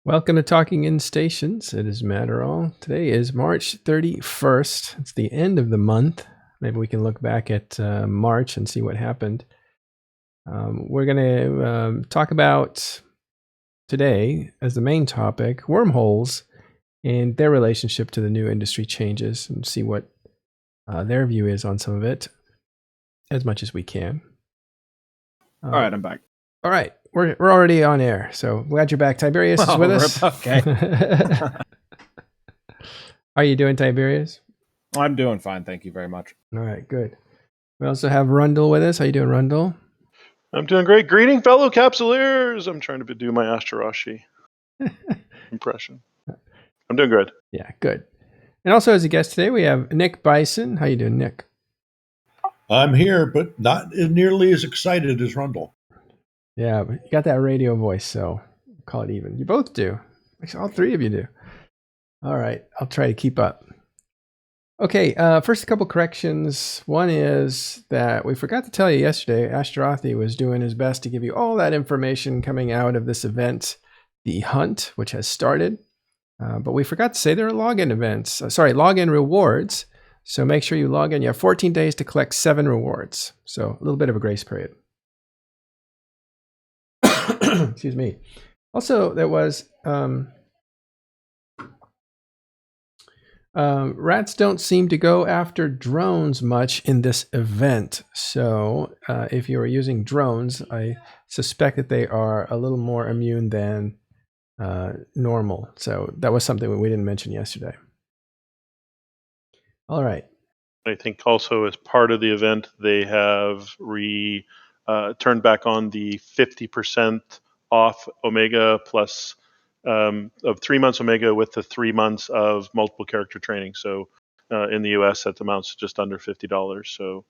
Welcome to Talking in Stations. It is Matt Earl. Today is March 31st. It's the end of the month. Maybe we can look back at March and see what happened. We're going to talk about today, as the main topic, wormholes and their relationship to the new industry changes, and see what their view is on some of it, as much as we can. All right, I'm back. All right, we're already on air, so glad you're back. Tiberius is with us. Okay. How are you doing, Tiberius? I'm doing fine, thank you very much. All right, good. We also have Rundle with us. How you doing, Rundle? I'm doing great. Greeting, fellow capsuleers. I'm trying to do my Astarashi impression. I'm doing good. Yeah, good. And also as a guest today, we have Nick Bison. How you doing, Nick? I'm here, but not nearly as excited as Rundle. Yeah, but you got that radio voice, so call it even. You both do. Actually, all three of you do. All right, I'll try to keep up. Okay, first a couple corrections. One is that we forgot to tell you yesterday, Ashtarothi was doing his best to give you all that information coming out of this event, the Hunt, which has started. But we forgot to say there are login events. Login rewards. So make sure you log in. You have 14 days to collect 7 rewards. So a little bit of a grace period. Excuse me. Also, there was rats don't seem to go after drones much in this event. So if you are using drones, I suspect that they are a little more immune than normal. So that was something we didn't mention yesterday. All right. I think also as part of the event, they have turned back on the 50% off Omega plus of 3 months Omega with the 3 months of multiple character training. So in the US, that amounts to just under $50 so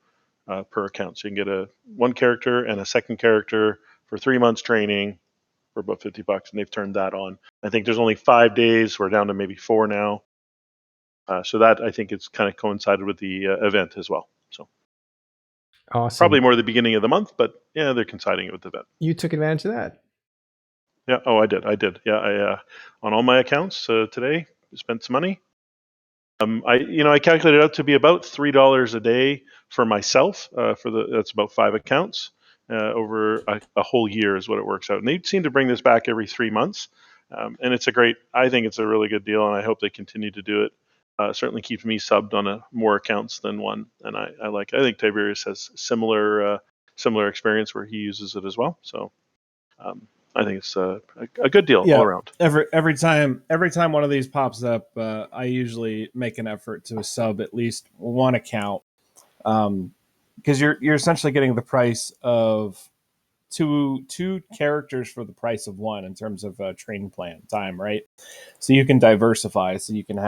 per account. So you can get one character and a second character for 3 months training for about $50, and they've turned that on. I think there's only 5 days. We're down to maybe 4 now. So that, I think, it's kind of coincided with the event as well. So awesome. Probably more the beginning of the month, but yeah, they're coinciding it with the event. You took advantage of that. Yeah. Oh, I did. Yeah. I on all my accounts today spent some money. I calculated it out to be about $3 a day for myself. That's about 5 accounts over a whole year is what it works out. And they seem to bring this back every 3 months, and I think it's a really good deal, and I hope they continue to do it. Certainly keeps me subbed on more accounts than one, and I think Tiberius has similar experience where he uses it as well. So I think it's a good deal all around. Every time one of these pops up, I usually make an effort to sub at least one account, because you're essentially getting the price of two characters for the price of one in terms of training plan time, right? So you can diversify, so you can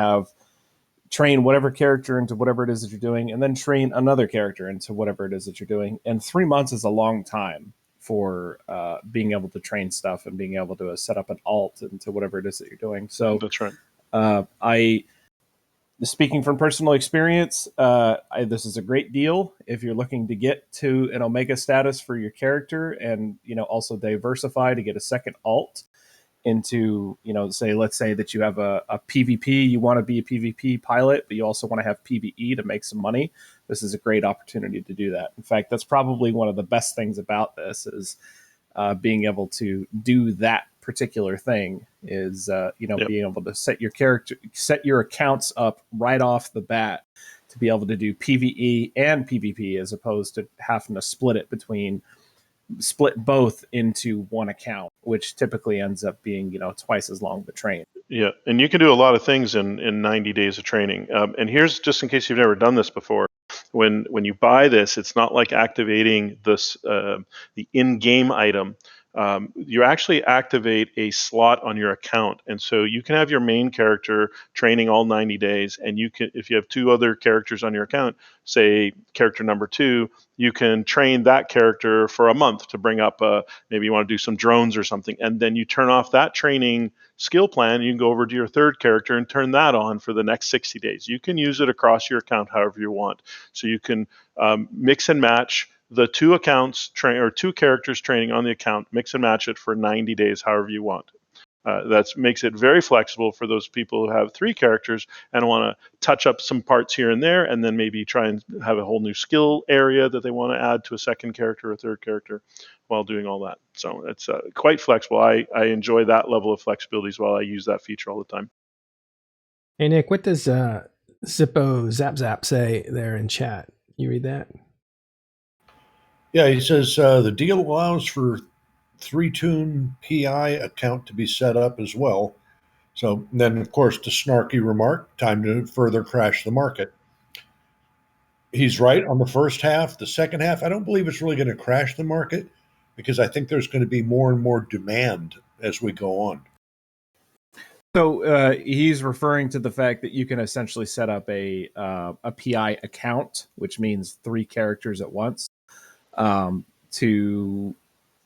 train whatever character into whatever it is that you're doing, and then train another character into whatever it is that you're doing. And 3 months is a long time for being able to train stuff and being able to set up an alt into whatever it is that you're doing. So that's right. Speaking from personal experience, this is a great deal if you're looking to get to an Omega status for your character, and also diversify to get a second alt into, let's say that you have a PvP, you want to be a PvP pilot, but you also want to have PvE to make some money. This is a great opportunity to do that. In fact, that's probably one of the best things about this is being able to do that particular thing is, being able to set your accounts up right off the bat to be able to do PvE and PvP, as opposed to having to split both into one account, which typically ends up being, twice as long to train. Yeah, and you can do a lot of things in 90 days of training. And here's, just in case you've never done this before, when you buy this, it's not like activating this the in-game item. You actually activate a slot on your account, and so you can have your main character training all 90 days, and you can, if you have 2 other characters on your account, say character number 2, you can train that character for a month to bring up maybe you want to do some drones or something, and then you turn off that training skill plan. You can go over to your third character and turn that on for the next 60 days. You can use it across your account however you want. So you can mix and match the 2 accounts or 2 characters training on the account, mix and match it for 90 days however you want. That makes it very flexible for those people who have 3 characters and want to touch up some parts here and there, and then maybe try and have a whole new skill area that they want to add to a second character or third character while doing all that. So it's quite flexible. I enjoy that level of flexibility as well. I use that feature all the time. Hey, Nick, what does Zippo Zap Zap say there in chat? You read that? Yeah, he says the deal allows for 3-tune PI account to be set up as well. So then, of course, the snarky remark, time to further crash the market. He's right on the first half. The second half, I don't believe it's really going to crash the market because I think there's going to be more and more demand as we go on. So he's referring to the fact that you can essentially set up a PI account, which means 3 characters at once, to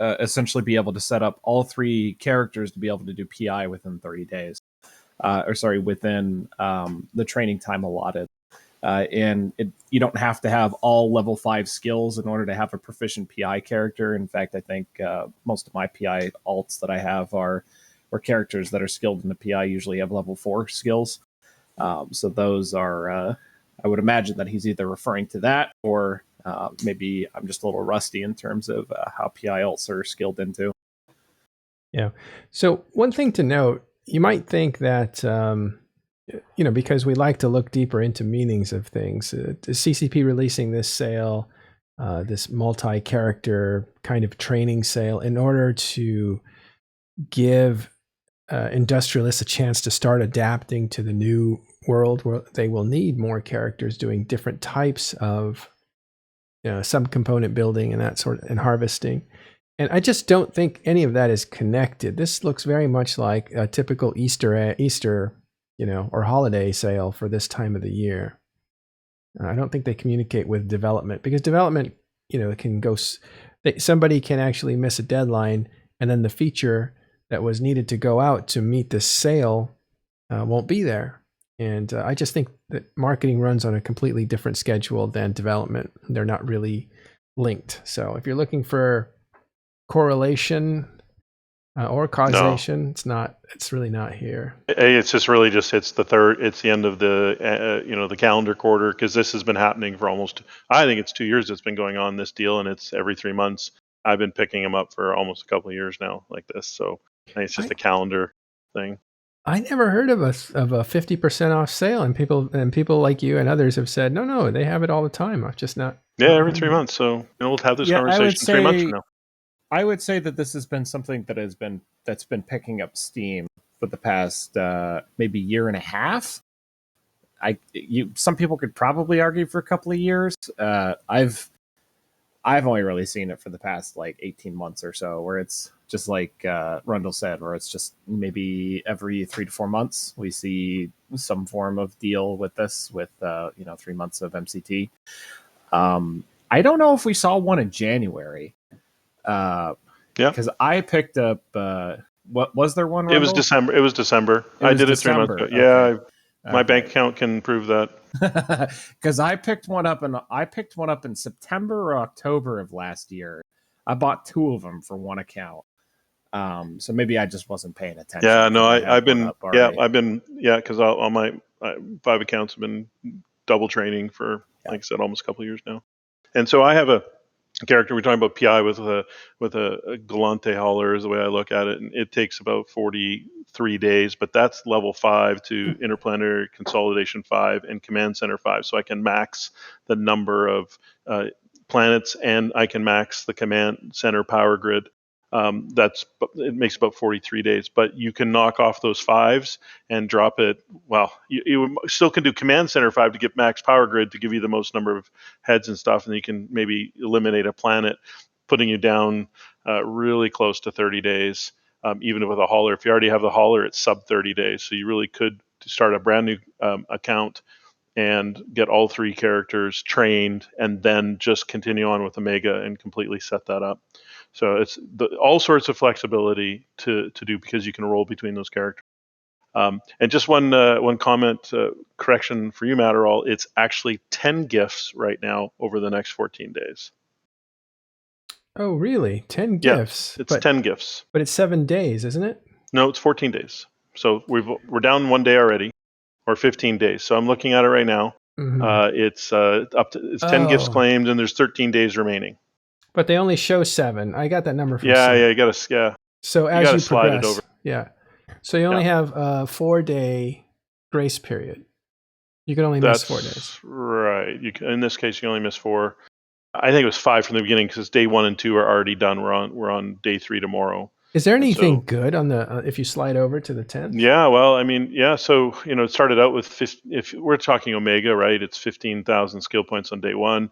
essentially be able to set up all 3 characters to be able to do PI within 30 days. Within the training time allotted. And you don't have to have all level 5 skills in order to have a proficient PI character. In fact, I think most of my PI alts that I have are characters that are skilled in the PI usually have level 4 skills. So those are, I would imagine that he's either referring to that or maybe I'm just a little rusty in terms of how PI alts are skilled into. Yeah. So one thing to note, you might think that, because we like to look deeper into meanings of things, the CCP releasing this sale, this multi-character kind of training sale in order to give industrialists a chance to start adapting to the new world where they will need more characters doing different types of subcomponent building and that sort and harvesting. And I just don't think any of that is connected. This looks very much like a typical Easter, or holiday sale for this time of the year. I don't think they communicate with development because development, can go. Somebody can actually miss a deadline, and then the feature that was needed to go out to meet this sale won't be there. And I just think that marketing runs on a completely different schedule than development. They're not really linked. So if you're looking for correlation or causation, it's really not here. It's just really it's the end of the calendar quarter, because this has been happening for I think it's 2 years it's been going on, this deal, and it's every 3 months. I've been picking them up for almost a couple of years now like this. So I think it's just a calendar thing. I never heard of a 50% off sale, and people like you and others have said, no, they have it all the time. I've just not. Yeah, every 3 months. So we'll have this conversation 3 months from now. I would say that this has been something that's been picking up steam for the past maybe year and a half. Some people could probably argue for a couple of years. I've only really seen it for the past 18 months or so, where it's just like Rundle said, where it's just maybe every 3 to 4 months we see some form of deal with this, with 3 months of MCT. I don't know if we saw one in January. Because I picked up. What was there one? Rundle? It was December. I did it 3 months ago. Yeah, my bank account can prove that. Because I picked one up in September or October of last year. I bought 2 of them for one account. So maybe I just wasn't paying attention. Yeah, no, I've been because all my 5 accounts have been double training for, like I said, almost a couple of years now. And so I have a character, we're talking about PI with a Galante hauler is the way I look at it, and it takes about 43 days, but that's level 5 to Interplanetary Consolidation 5 and Command Center 5, so I can max the number of planets, and I can max the Command Center power grid. It makes about 43 days, but you can knock off those 5s and drop it. Well, you still can do Command Center 5 to get max power grid to give you the most number of heads and stuff, and you can maybe eliminate a planet, putting you down really close to 30 days, even with a hauler. If you already have the hauler, it's sub 30 days, so you really could start a brand new account and get all 3 characters trained, and then just continue on with Omega and completely set that up. So it's all sorts of flexibility to do, because you can roll between those characters. And just one comment, correction for you, Matterall. It's actually 10 gifts right now over the next 14 days. Oh, really? 10 gifts? It's 10 gifts. But it's 7 days, isn't it? No, it's 14 days. So we're down 1 day already, or 15 days. So I'm looking at it right now. Mhm. It's 10 gifts Oh. claimed, and there's 13 days remaining. But they only show 7. I got that number from Yeah, Sim. you gotta So you as gotta you slide it progress, over. yeah. So you only have a 4-day grace period. You can only miss 4 days. That's right. In this case, you only miss 4. I think it was 5 from the beginning because day 1 and 2 are already done. We're on day 3 tomorrow. Is there And anything so, good on the if you slide over to the 10th? yeah, well, I mean, yeah. So it started out with if we're talking Omega, right? It's 15,000 skill points on day 1.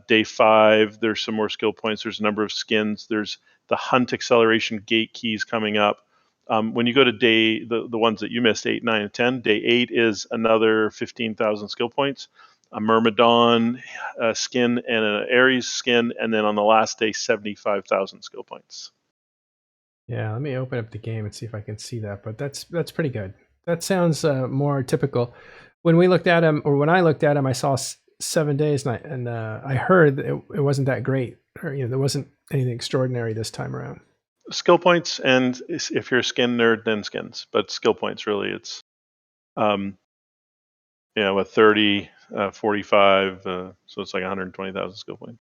Day 5, there's some more skill points. There's a number of skins. There's the hunt acceleration gate keys coming up. When you go to the ones that you missed, 8, 9, and 10, day 8 is another 15,000 skill points, a Myrmidon skin and an Ares skin, and then on the last day, 75,000 skill points. Yeah, let me open up the game and see if I can see that. But that's pretty good. That sounds more typical. When we looked at him, or when I looked at him, I saw 7 days, and I heard that it wasn't that great, or there wasn't anything extraordinary this time around. Skill points, and if you're a skin nerd, then skins. But skill points, really, it's with 30, 45, so it's like 120,000 skill points.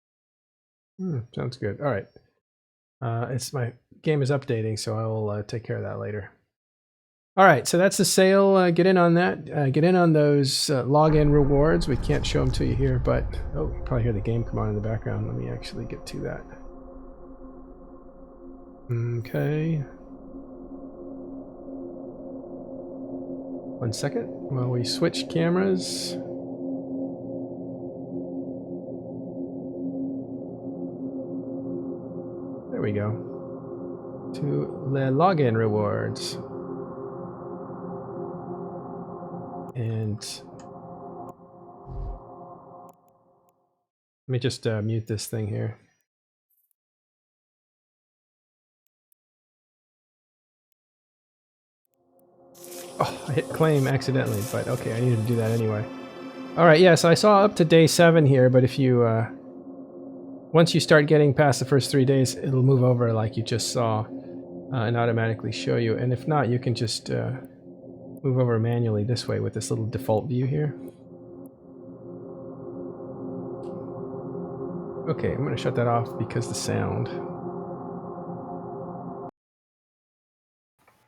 Sounds good. All right. It's my game is updating, so I will take care of that later. All right, so that's the sale. Get in on that. Get in on those login rewards. We can't show them to you here, but you probably hear the game come on in the background. Let me actually get to that. Okay. 1 second while we switch cameras. There we go. To the login rewards. And let me just mute this thing here. Oh, I hit claim accidentally, but okay, I needed to do that anyway. All right, yeah, so I saw up to day 7 here, but if you, once you start getting past the first 3 days, it'll move over like you just saw and automatically show you. And if not, you can just move over manually this way with this little default view here. Okay, I'm going to shut that off because the sound.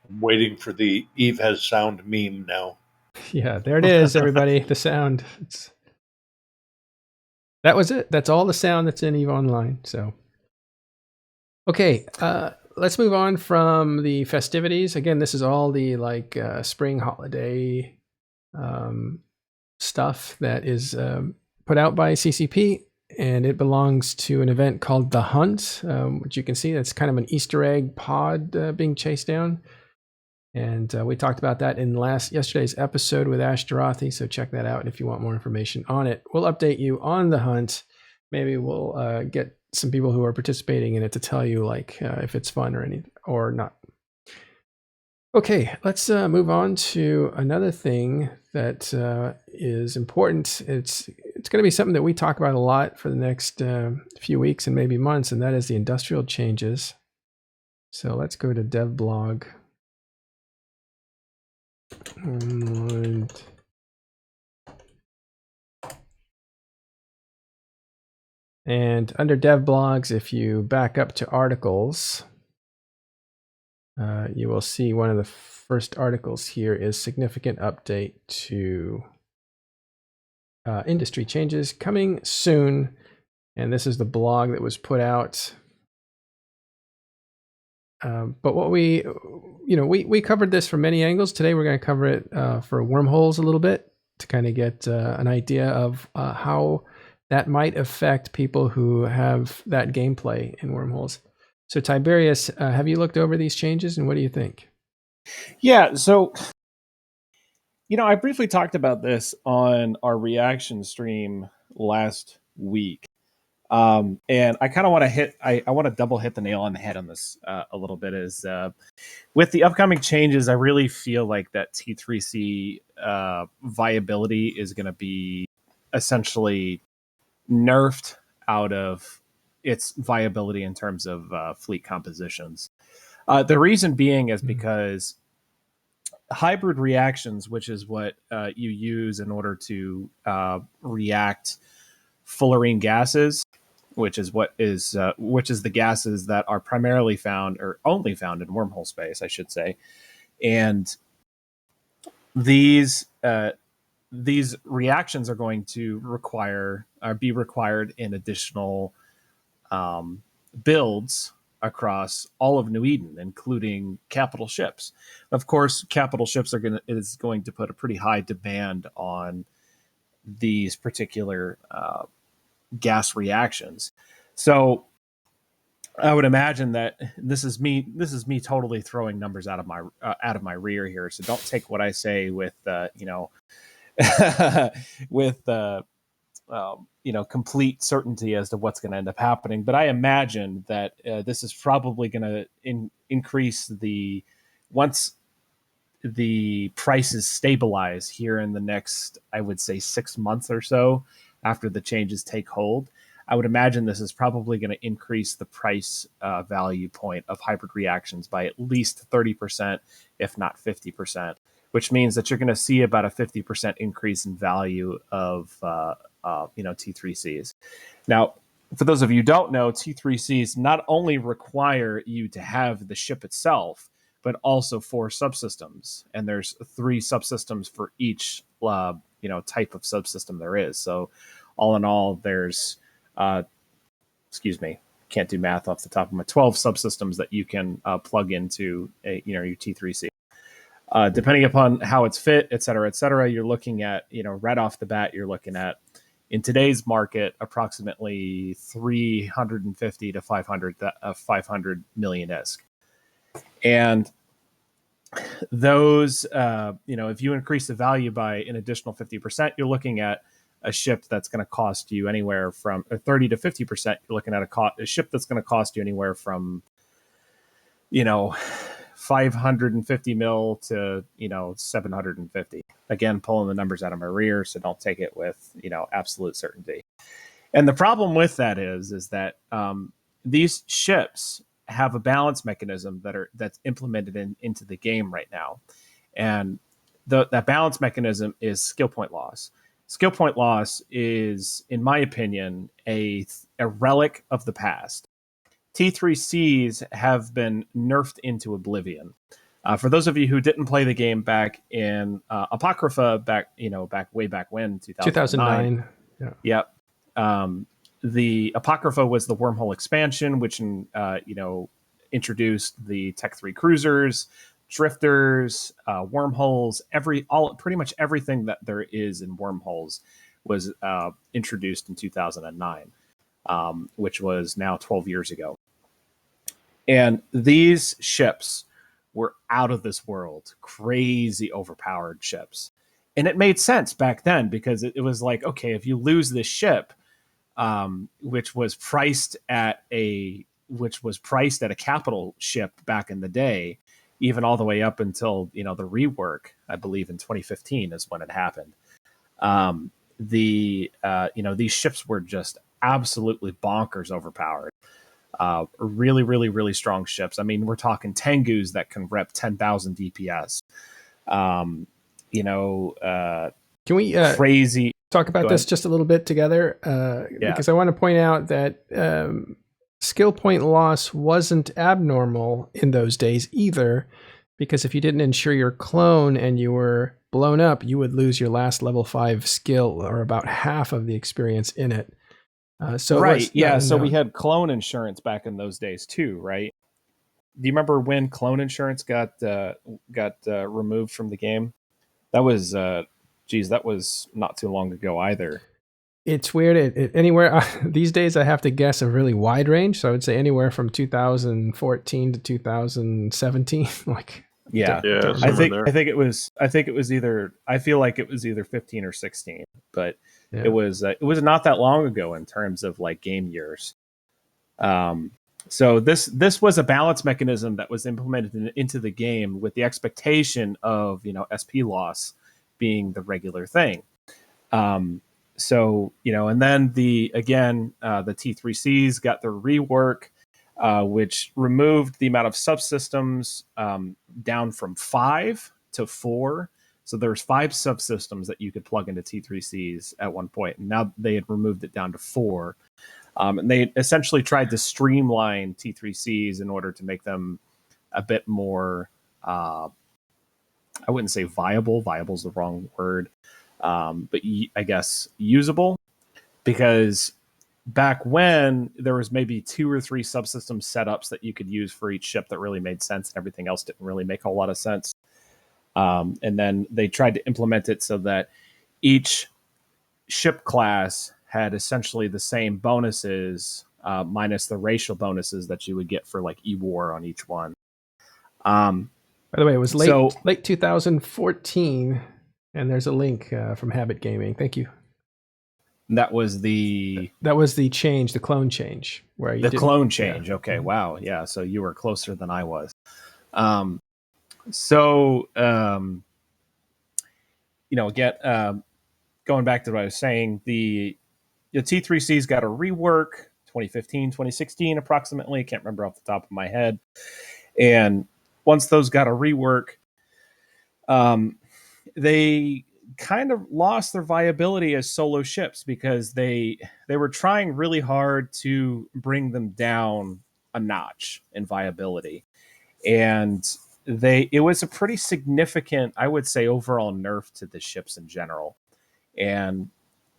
I'm waiting for the Eve has sound meme now. Yeah, there it is, everybody. The sound. That was it. That's all the sound that's in EVE Online. So, okay, let's move on from the festivities. Again, this is all the spring holiday stuff that is put out by CCP, and it belongs to an event called The Hunt, which you can see that's kind of an Easter egg pod being chased down. And we talked about that in yesterday's episode with Ash Dorothy, so check that out if you want more information on it. We'll update you on the hunt. Maybe we'll get some people who are participating in it to tell you if it's fun or not. Okay, let's move on to another thing that is important. It's going to be something that we talk about a lot for the next few weeks and maybe months, and that is the industrial changes. So let's go to devblog. And under dev blogs, if you back up to articles, you will see one of the first articles here is significant update to industry changes coming soon. And this is the blog that was put out. But what we covered this from many angles. Today we're going to cover it for wormholes a little bit to kind of get an idea of how that might affect people who have that gameplay in wormholes. So Tiberius, have you looked over these changes and what do you think? Yeah, so I briefly talked about this on our reaction stream last week. And I kind of want to I want to double hit the nail on the head on this a little bit is with the upcoming changes, I really feel like that T3C viability is going to be essentially nerfed out of its viability in terms of fleet compositions. The reason being is because hybrid reactions, which is what you use in order to react fullerene gases, which is the gases that are primarily found or only found in wormhole space, I should say, and these reactions are going to be required in additional builds across all of New Eden, including capital ships. Of course, capital ships is going to put a pretty high demand on these particular gas reactions. So I would imagine that this is me totally throwing numbers out of my rear here. So don't take what I say with with complete certainty as to what's going to end up happening. But I imagine that this is probably going to increase once the prices stabilize here in the next, I would say, 6 months or so after the changes take hold. I would imagine this is probably going to increase the price value point of hybrid reactions by at least 30%, if not 50%, which means that you're going to see about a 50% increase in value of T3Cs. Now, for those of you who don't know, T3Cs not only require you to have the ship itself, but also 4 subsystems, and there's 3 subsystems for each type of subsystem there is. So, all in all, there's can't do math off the top of my 12 subsystems that you can plug into your T3C. Depending upon how it's fit, et cetera, you're looking at, right off the bat, you're looking at, in today's market, approximately 350 to 500 million ISK. And those, if you increase the value by an additional 50%, you're looking at a ship that's going to cost you anywhere from 30 to 50%. You're looking at a ship that's going to cost you anywhere from, 550 mil to 750. Again, pulling the numbers out of my rear, so don't take it with absolute certainty. And the problem with that is that these ships have a balance mechanism that's implemented into the game right now, and that balance mechanism is skill point loss. Skill point loss is, in my opinion, a relic of the past. T3Cs have been nerfed into oblivion. For those of you who didn't play the game back in Apocrypha, way back when, 2009. Yeah. Yep. The Apocrypha was the Wormhole expansion, which introduced the Tech 3 cruisers, drifters, wormholes, pretty much everything that there is in wormholes was introduced in 2009, which was now 12 years ago. And these ships were out of this world, crazy overpowered ships. And it made sense back then because it was like, okay, if you lose this ship, which was priced at a capital ship back in the day, even all the way up until the rework, I believe in 2015 is when it happened. These ships were just absolutely bonkers overpowered. Really, really, really strong ships. I mean, we're talking Tengus that can rep 10,000 DPS. Can we crazy talk about this just a little bit together? Because I want to point out that skill point loss wasn't abnormal in those days either, because if you didn't ensure your clone and you were blown up, you would lose your last level 5 skill or about half of the experience in it. So we had clone insurance back in those days too, right? Do you remember when clone insurance got removed from the game? That was that was not too long ago either. It's weird. Anywhere these days, I have to guess a really wide range. So I would say anywhere from 2014 to 2017. I feel like it was either 15 or 16, but it was not that long ago in terms of like game years. So this was a balance mechanism that was implemented into the game with the expectation of SP loss being the regular thing. And then the T3Cs got their rework. which removed the amount of subsystems down from 5 to 4. So there's 5 subsystems that you could plug into T3Cs at one point, and now they had removed it down to 4. And they essentially tried to streamline T3Cs in order to make them a bit more, I wouldn't say viable. Viable is the wrong word, but I guess usable. Because back when there was maybe 2 or 3 subsystem setups that you could use for each ship that really made sense, and everything else didn't really make a lot of sense. And then they tried to implement it so that each ship class had essentially the same bonuses, minus the racial bonuses that you would get for like E-War on each one. By the way, it was late 2014, and there's a link from Habit Gaming. Thank you. That was the change, the clone change, where you clone change. Yeah. Okay, wow, yeah. So you were closer than I was. Again, going back to what I was saying, the T3C's got a rework, 2015, 2016, approximately. I can't remember off the top of my head. And once those got a rework, they kind of lost their viability as solo ships because they were trying really hard to bring them down a notch in viability. And it was a pretty significant, I would say, overall nerf to the ships in general. And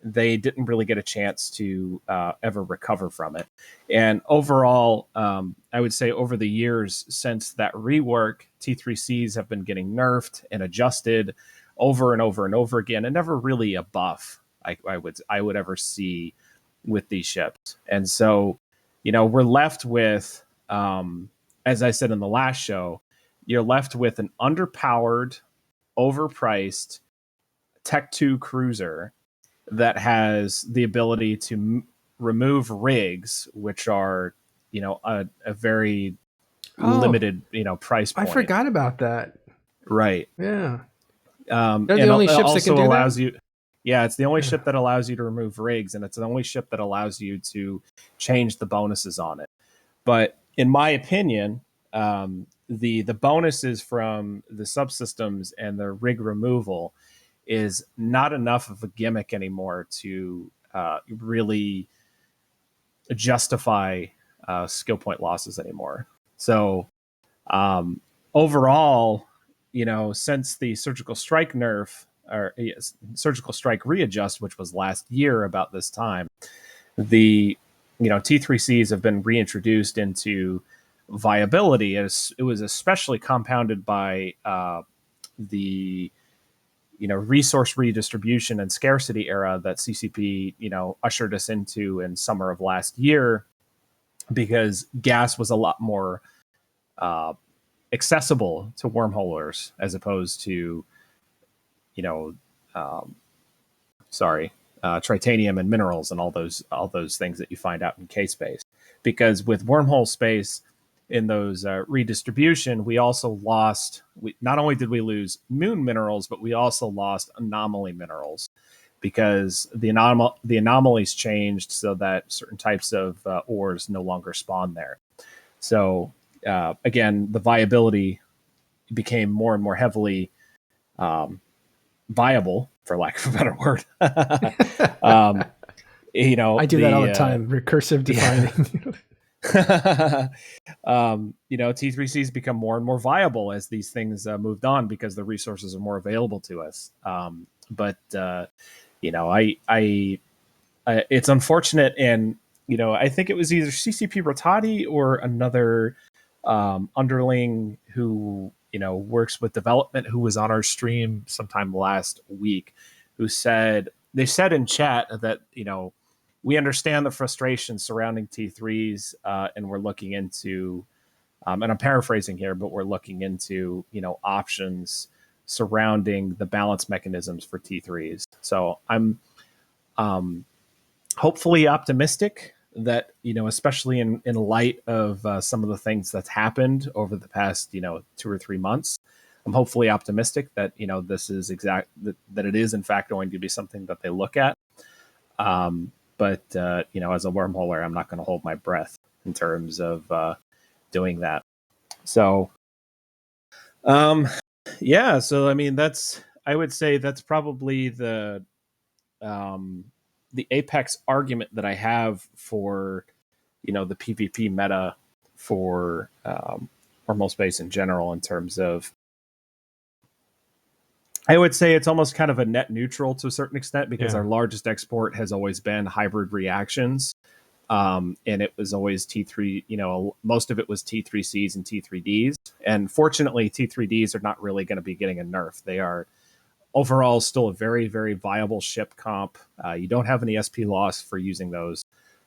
they didn't really get a chance to ever recover from it. And overall, I would say over the years since that rework, T3Cs have been getting nerfed and adjusted over and over and over again, and never really a buff I would ever see with these ships. And so, we're left with, as I said in the last show, you're left with an underpowered, overpriced Tech 2 cruiser that has the ability to remove rigs, which are, a very limited, price point. I forgot about that. Right. Yeah. They're the only ships that can do that? It's the only ship that allows you to remove rigs, and it's the only ship that allows you to change the bonuses on it. But in my opinion, the bonuses from the subsystems and the rig removal is not enough of a gimmick anymore to really justify skill point losses anymore. So overall, since the surgical strike nerf surgical strike readjust, which was last year about this time, the T3Cs have been reintroduced into viability. It was especially compounded by the resource redistribution and scarcity era that CCP ushered us into in summer of last year, because gas was a lot more accessible to wormholers as opposed to tritanium and minerals and all those things that you find out in K-space. Because with wormhole space in those redistribution, we also lost, not only did we lose moon minerals, but we also lost anomaly minerals, because the anomalies changed so that certain types of ores no longer spawn there. So again, the viability became more and more heavily viable, for lack of a better word. I do that all the time. Recursive defining. T3Cs become more and more viable as these things moved on, because the resources are more available to us. It's unfortunate, and I think it was either CCP Rotati or another underling who works with development, who was on our stream sometime last week, they said in chat that we understand the frustration surrounding T3s, and we're looking into, and I'm paraphrasing here, but we're looking into options surrounding the balance mechanisms for T3s. So I'm hopefully optimistic that especially in light of some of the things that's happened over the past 2 or 3 months, I'm hopefully optimistic that this is that it is in fact going to be something that they look at. But as a wormholer, I'm not going to hold my breath. in terms of doing that. So, yeah. So I mean, I would say that's probably the apex argument that I have for the PvP meta for Wormhole space in general, in terms of, I would say it's almost kind of a net neutral to a certain extent, because our largest export has always been hybrid reactions. And it was always T3, most of it was T3Cs and T3Ds. And fortunately, T3Ds are not really going to be getting a nerf. They are overall still a very, very viable ship comp. You don't have any SP loss for using those.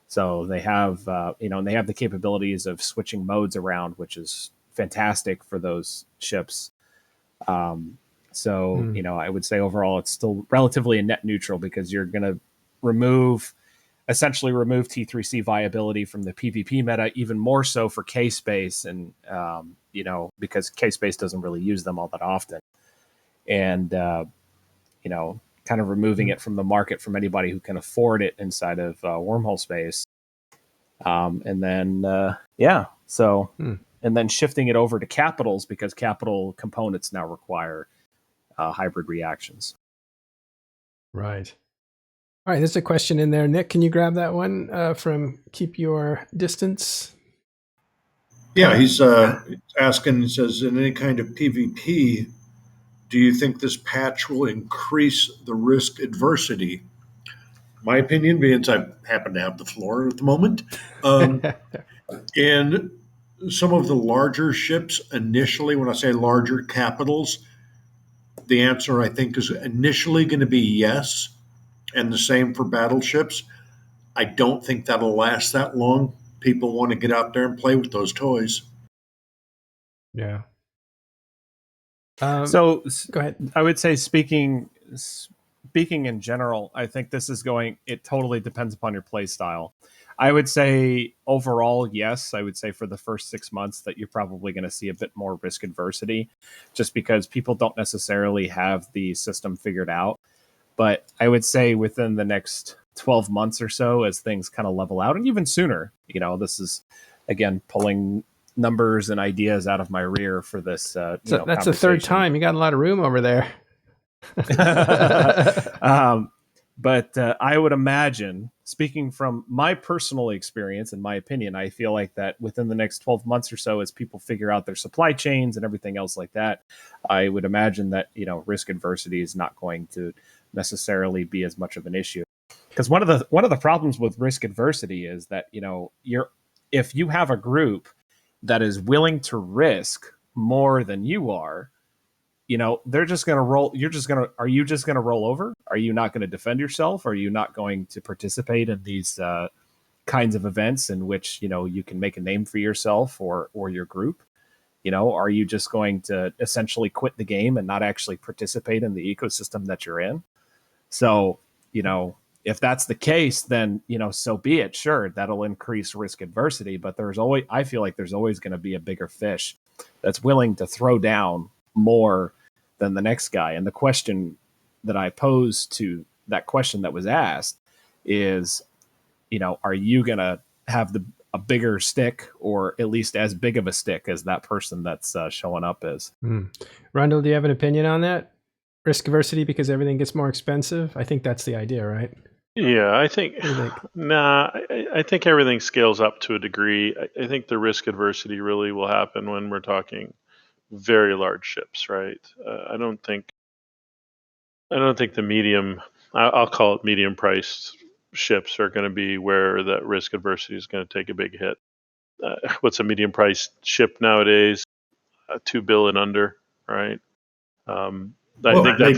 So they have, and they have the capabilities of switching modes around, which is fantastic for those ships. I would say overall it's still relatively a net neutral, because you're going to essentially remove T3C viability from the PvP meta, even more so for K-Space, and because K-Space doesn't really use them all that often. And kind of removing it from the market from anybody who can afford it inside of Wormhole space. And then shifting it over to capitals, because capital components now require hybrid reactions. Right. All right, there's a question in there. Nick, can you grab that one from Keep Your Distance? Yeah, he's asking, he says, in any kind of PvP, do you think this patch will increase the risk adversity? My opinion, being I happen to have the floor at the moment, in some of the larger ships, initially, when I say larger capitals, the answer I think is initially going to be yes, and the same for battleships. I don't think that'll last that long. People want to get out there and play with those toys. Yeah. So go ahead. I would say, speaking in general, I think it totally depends upon your play style. I would say overall, yes. I would say for the first 6 months that you're probably going to see a bit more risk adversity, just because people don't necessarily have the system figured out. But I would say within the next 12 months or so, as things kind of level out, and even sooner, this is, again, pulling numbers and ideas out of my rear for this. So that's the third time. You got a lot of room over there. But I would imagine, speaking from my personal experience and my opinion, I feel like that within the next 12 months or so, as people figure out their supply chains and everything else like that, I would imagine that, risk adversity is not going to necessarily be as much of an issue. Because one of the problems with risk adversity is that, if you have a group that is willing to risk more than you are, they're just going to roll. Are you just going to roll over? Are you not going to defend yourself? Are you not going to participate in these kinds of events in which, you can make a name for yourself or your group? Are you just going to essentially quit the game and not actually participate in the ecosystem that you're in? So, if that's the case, then, so be it. Sure, that'll increase risk adversity, but I feel like there's always going to be a bigger fish that's willing to throw down more than the next guy. And the question that I pose to that question that was asked is, are you going to have a bigger stick, or at least as big of a stick as that person that's showing up is? Rundle, do you have an opinion on that? Risk aversity because everything gets more expensive? I think that's the idea, right? Yeah, I think, I think everything scales up to a degree. I think the risk adversity really will happen when we're talking very large ships, right? I don't think the medium, I'll call it medium priced ships, are going to be where that risk adversity is going to take a big hit. What's a medium priced ship nowadays? $2 billion under, right? I think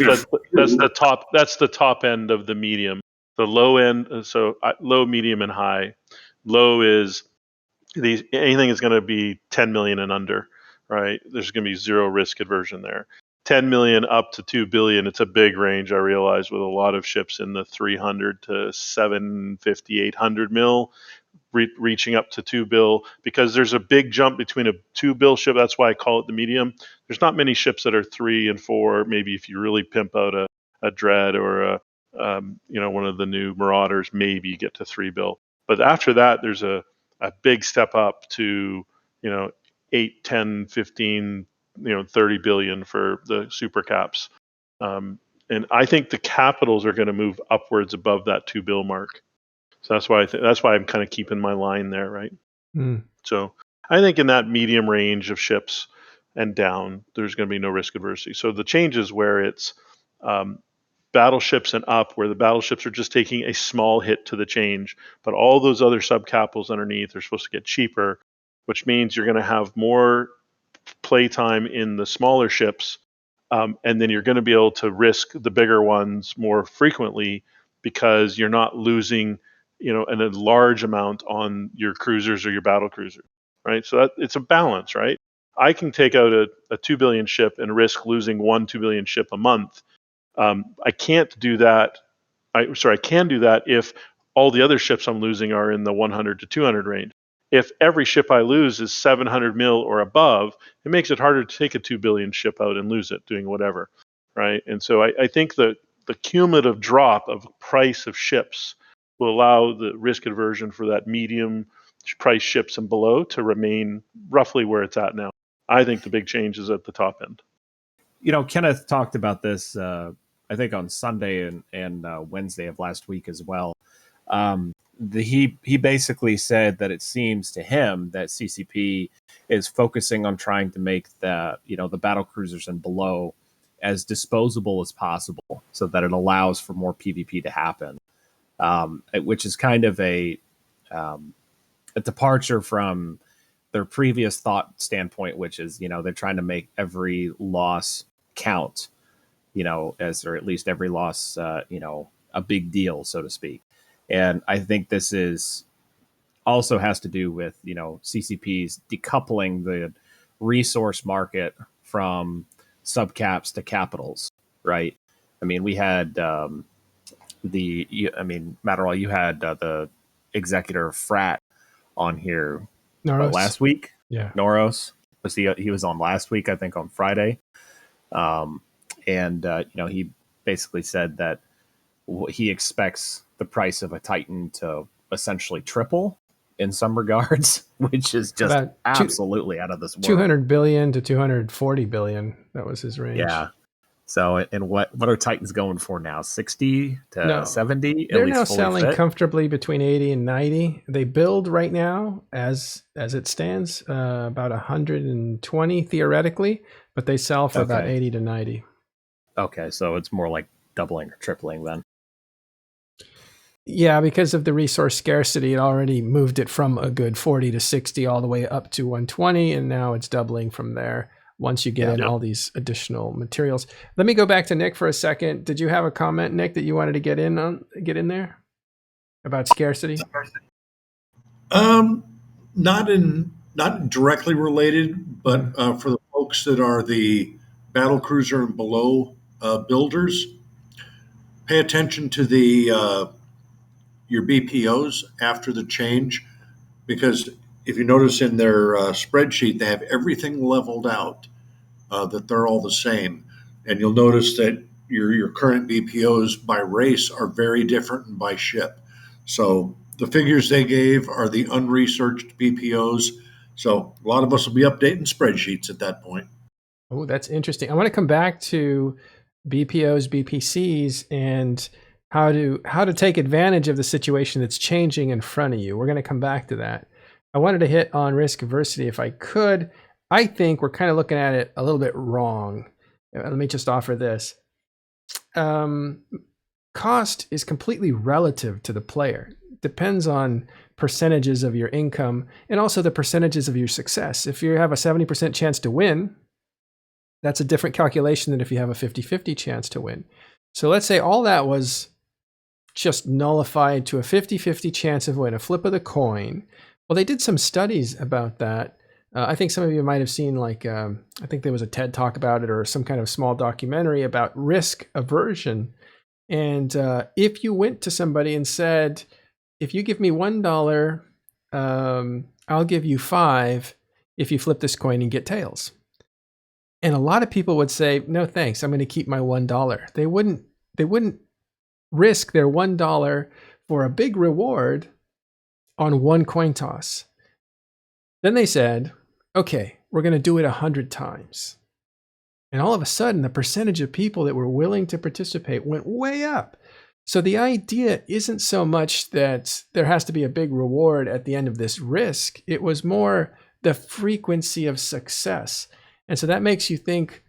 that's the top. That's the top end of the medium. The low end, so low, medium, and high. Low is anything is going to be 10 million and under, right? There's going to be zero risk aversion there. 10 million up to 2 billion. It's a big range, I realize, with a lot of ships in the 300 to 750, 800 mil, reaching up to 2 bill, because there's a big jump between a 2 bill ship. That's why I call it the medium. There's not many ships that are 3 and 4. Maybe if you really pimp out a Dread or one of the new Marauders, maybe you get to 3 bill. But after that, there's a a big step up to 8, 10, 15, 30 billion for the super caps. And I think the capitals are going to move upwards above that 2 bill mark. So that's why I'm kind of keeping my line there, right? Mm. So I think in that medium range of ships and down, there's going to be no risk adversity. So the changes where it's battleships and up, where the battleships are just taking a small hit to the change, but all those other subcapitals underneath are supposed to get cheaper, which means you're going to have more playtime in the smaller ships, and then you're going to be able to risk the bigger ones more frequently because you're not losing, a large amount on your cruisers or your battle cruisers, right? So it's a balance, right? I can take out a 2 billion ship and risk losing 2 billion ship a month. I can't do that. I can do that if all the other ships I'm losing are in the 100 to 200 range. If every ship I lose is 700 mil or above, it makes it harder to take a 2 billion ship out and lose it doing whatever, right? And so I think the cumulative drop of price of ships will allow the risk aversion for that medium price ships and below to remain roughly where it's at now. I think the big change is at the top end. Kenneth talked about this, I think, on Sunday and Wednesday of last week as well. He basically said that it seems to him that CCP is focusing on trying to make the battle cruisers and below as disposable as possible, so that it allows for more PvP to happen, which is kind of a departure from their previous thought standpoint, which is they're trying to make every loss count, or at least every loss a big deal, so to speak. And I think this is also has to do with CCP's decoupling the resource market from subcaps to capitals, right? I mean, we had Matterall, you had the executor of Frat on here last week. Yeah, Noros he was on last week, I think, on Friday, and he basically said that he expects the price of a Titan to essentially triple in some regards, which is just absolutely out of this world. 200 billion to 240 billion. That was his range. Yeah. So, and what are Titans going for now? 60 to 70? They're now selling comfortably between 80 and 90. They build right now, as it stands, about 120 theoretically, but they sell for about 80 to 90. Okay, so it's more like doubling or tripling then. Yeah, because of the resource scarcity, it already moved it from a good 40 to 60 all the way up to 120, and now it's doubling from there once you get in all these additional materials. Let me go back to Nick for a second. Did you have a comment, Nick, that you wanted to get in there about scarcity? Not directly related, but for the folks that are the battle cruiser and below builders, pay attention to your BPOs after the change, because if you notice in their spreadsheet, they have everything leveled out, that they're all the same. And you'll notice that your current BPOs by race are very different and by ship. So the figures they gave are the unresearched BPOs. So a lot of us will be updating spreadsheets at that point. Oh, that's interesting. I want to come back to BPOs, BPCs, and how to take advantage of the situation that's changing in front of you. We're going to come back to that. I wanted to hit on risk aversity if I could. I think we're kind of looking at it a little bit wrong. Let me just offer this. Cost is completely relative to the player. Depends on percentages of your income and also the percentages of your success. If you have a 70% chance to win, that's a different calculation than if you have a 50-50 chance to win. So let's say all that was just nullified to a 50-50 chance of win, a flip of the coin. Well, they did some studies about that. I think some of you might have seen, I think there was a TED talk about it or some kind of small documentary about risk aversion. And if you went to somebody and said, if you give me $1, I'll give you $5 if you flip this coin and get tails. And a lot of people would say, no, thanks, I'm going to keep my $1. They wouldn't risk their $1 for a big reward on one coin toss. Then they said, okay, we're going to do it 100 times. And all of a sudden, the percentage of people that were willing to participate went way up. So the idea isn't so much that there has to be a big reward at the end of this risk. It was more the frequency of success. And so that makes you think,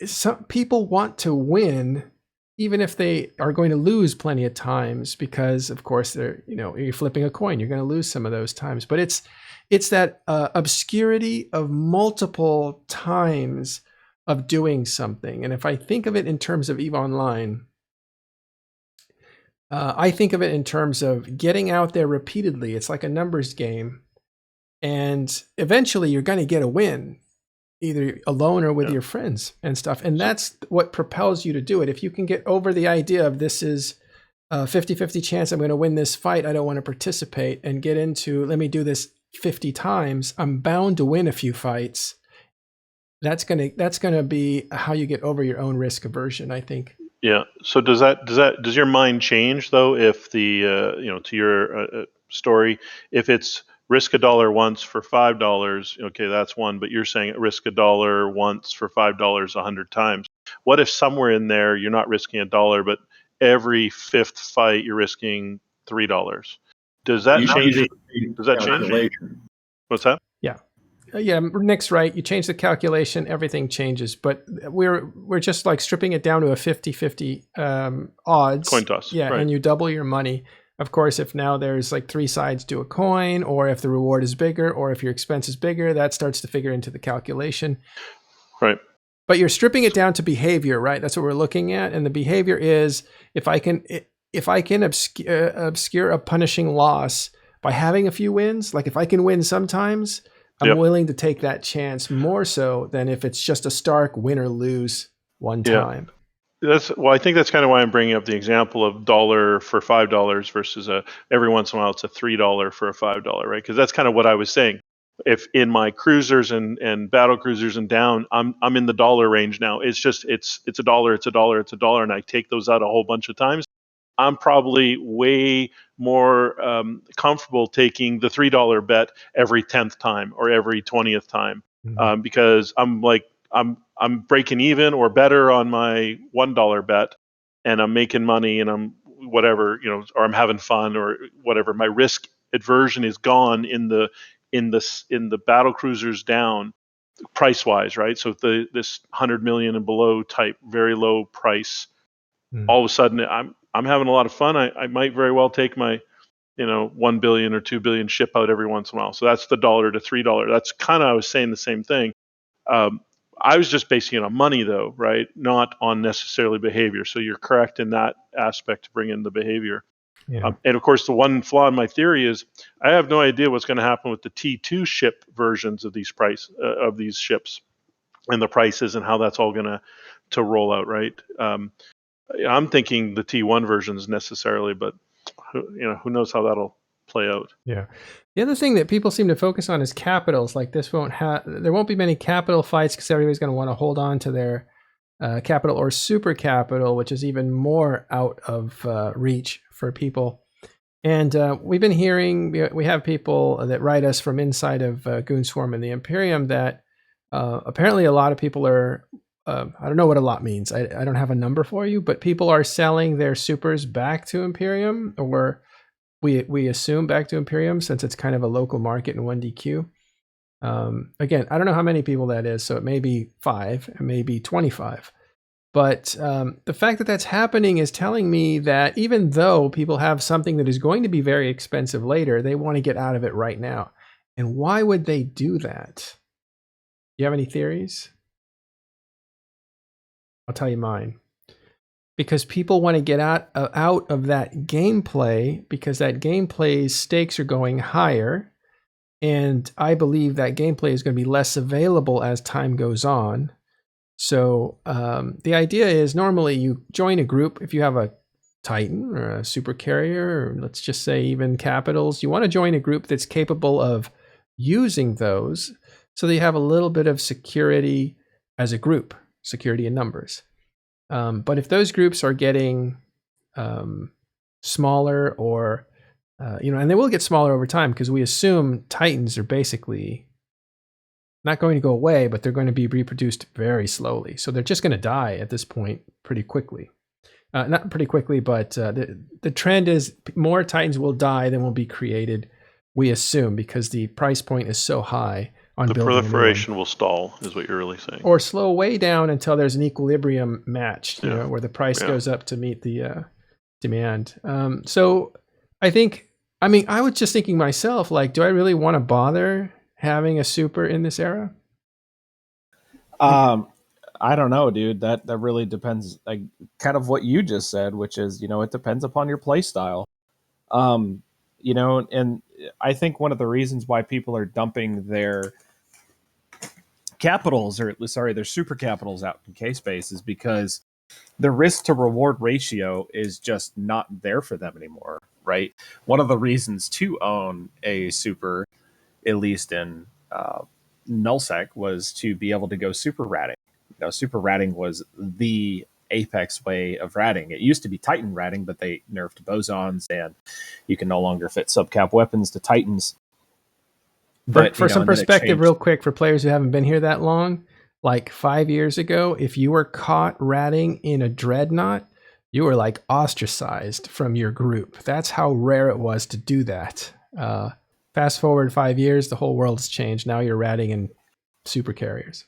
some people want to win, even if they are going to lose plenty of times, because of course you're flipping a coin, you're going to lose some of those times. But it's that obscurity of multiple times of doing something. And if I think of it in terms of EVE Online, I think of it in terms of getting out there repeatedly. It's like a numbers game. And eventually you're going to get a win, either alone or with your friends and stuff. And that's what propels you to do it. If you can get over the idea of this is a 50-50 chance I'm going to win this fight, I don't want to participate, and get into, let me do this 50 times, I'm bound to win a few fights. That's going to be how you get over your own risk aversion, I think. Yeah. So does your mind change though if the to your story, if it's risk $1 once for $5, okay, that's one, but you're saying risk $1 once for $5 100 times. What if somewhere in there you're not risking $1, but every fifth fight you're risking $3? Does that change? Does that change? What's that? Yeah, Nick's right. You change the calculation, everything changes. But we're just like stripping it down to a 50-50 odds. Coin toss. Yeah, right. And you double your money. Of course, if now there's like 3 sides to a coin, or if the reward is bigger, or if your expense is bigger, that starts to figure into the calculation. Right. But you're stripping it down to behavior, right? That's what we're looking at. And the behavior is if I can obscure a punishing loss by having a few wins, like if I can win sometimes, I'm willing to take that chance more so than if it's just a stark win or lose one time. I think that's kind of why I'm bringing up the example of $1 for $5 versus every once in a while it's a $3 for a $5, right? Because that's kind of what I was saying. If in my cruisers and battle cruisers and down, I'm in the dollar range now. It's just it's $1, and I take those out a whole bunch of times. I'm probably way more comfortable taking the $3 bet every 10th time or every 20th time because I'm breaking even or better on my $1 bet, and I'm making money, and I'm whatever, or I'm having fun or whatever. My risk aversion is gone in the battle cruisers down price wise, right? So this 100 million and below type very low price, all of a sudden I'm having a lot of fun. I might very well take my 1 billion or 2 billion ship out every once in a while. So that's the $1 to $3. That's kind of, I was saying the same thing. I was just basing it on money though, right? Not on necessarily behavior. So you're correct in that aspect to bring in the behavior. Yeah. And of course, the one flaw in my theory is I have no idea what's going to happen with the T2 ship versions of these ships and the prices and how that's all going to roll out, right? I'm thinking the T1 versions necessarily, but who knows how that'll play out. Yeah. The other thing that people seem to focus on is capitals. Like there won't be many capital fights because everybody's going to want to hold on to their capital or super capital, which is even more out of reach for people. And we've been hearing, we have people that write us from inside of Goonswarm and the Imperium that apparently a lot of people are, I don't know what a lot means. I don't have a number for you, but people are selling their supers back to Imperium, or we assume back to Imperium since it's kind of a local market in 1DQ. Again, I don't know how many people that is, so it may be 5, it may be 25. But the fact that that's happening is telling me that even though people have something that is going to be very expensive later, they want to get out of it right now. And why would they do that? You have any theories? I'll tell you mine. Because people want to get out of that gameplay, because that gameplay's stakes are going higher. And I believe that gameplay is going to be less available as time goes on. So the idea is normally you join a group. If you have a Titan or a super carrier, or let's just say even capitals, you want to join a group that's capable of using those so that you have a little bit of security as a group, security in numbers. But if those groups are getting smaller, or And they will get smaller over time because we assume Titans are basically not going to go away, but they're going to be reproduced very slowly. So they're just going to die at this point pretty quickly. Not pretty quickly, but the trend is more Titans will die than will be created, we assume, because the price point is so high on The building proliferation will stall, is what you're really saying. or slow way down until there's an equilibrium matched, Yeah. where the price Yeah. goes up to meet the demand. So I think, I was just thinking myself, like, do I really want to bother having a super in this era? I don't know, dude. That really depends, like, kind of what you just said, which is, it depends upon your play style. And I think one of the reasons why people are dumping their capitals, or sorry, their super capitals out in K-Space is because the risk to reward ratio is just not there for them anymore, right? One of the reasons to own a super, at least in nullsec, was to be able to go super ratting. Super ratting was the apex way of ratting. It used to be Titan ratting, but they nerfed bosons, and you can no longer fit subcap weapons to Titans. But for some perspective, real quick, for players who haven't been here that long, like 5 years ago, if you were caught ratting in a dreadnought, you were like ostracized from your group. That's how rare it was to do that. Fast forward 5 years, the whole world's changed. Now you're ratting in super carriers.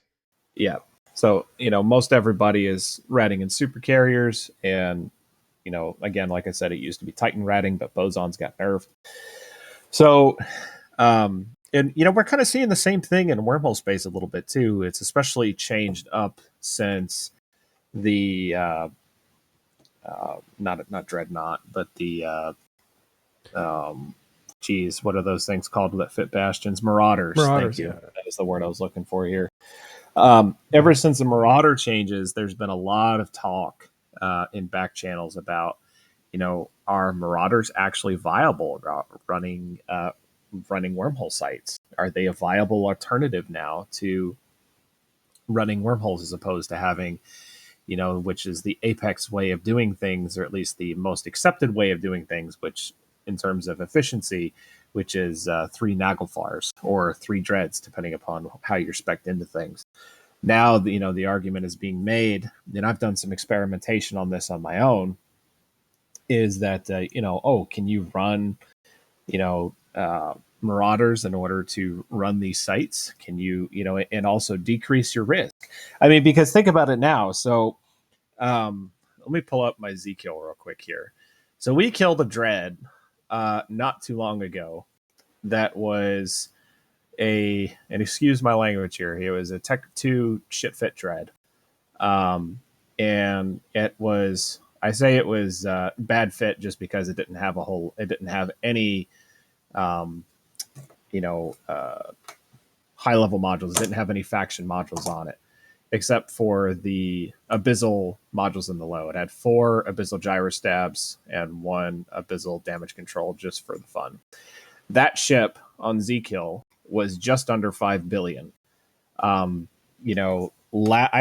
Yeah. So, most everybody is ratting in super carriers. And, again, like I said, it used to be Titan ratting, but bosons got nerfed. So, and, we're kind of seeing the same thing in wormhole space a little bit, too. It's especially changed up since the, not Dreadnought, but the, what are those things called that fit bastions? Marauders. Thank you. Yeah. That is the word I was looking for here. Ever since the Marauder changes, there's been a lot of talk in back channels about, are Marauders actually viable running wormhole sites? Are they a viable alternative now to running wormholes as opposed to having, which is the apex way of doing things, or at least the most accepted way of doing things, which in terms of efficiency, which is 3 Naglfars or 3 dreads, depending upon how you're spec'd into things. Now, the argument is being made, and I've done some experimentation on this on my own, is that, can you run, Marauders in order to run these sites? Can you, and also decrease your risk? Because think about it now. So let me pull up my Z-Kill real quick here. So we killed a dread not too long ago that was and excuse my language here, it was a Tech 2 shit fit dread. And it was, I say it was bad fit just because it didn't have any high level modules. It didn't have any faction modules on it, except for the Abyssal modules in the low. It had 4 Abyssal Gyrostabs and 1 Abyssal damage control just for the fun. That ship on Z-Kill was just under 5 billion. I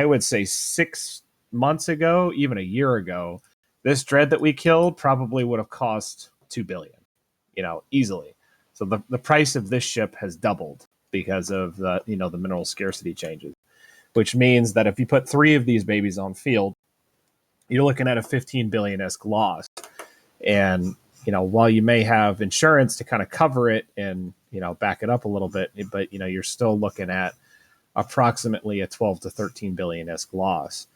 would say 6 months ago, even a year ago, this dread that we killed probably would have cost 2 billion, easily. So the price of this ship has doubled because of the mineral scarcity changes, which means that if you put 3 of these babies on field, you're looking at a 15 billion-esque loss. And, while you may have insurance to kind of cover it and, back it up a little bit, but, you're still looking at approximately a 12 to 13 billion-esque loss.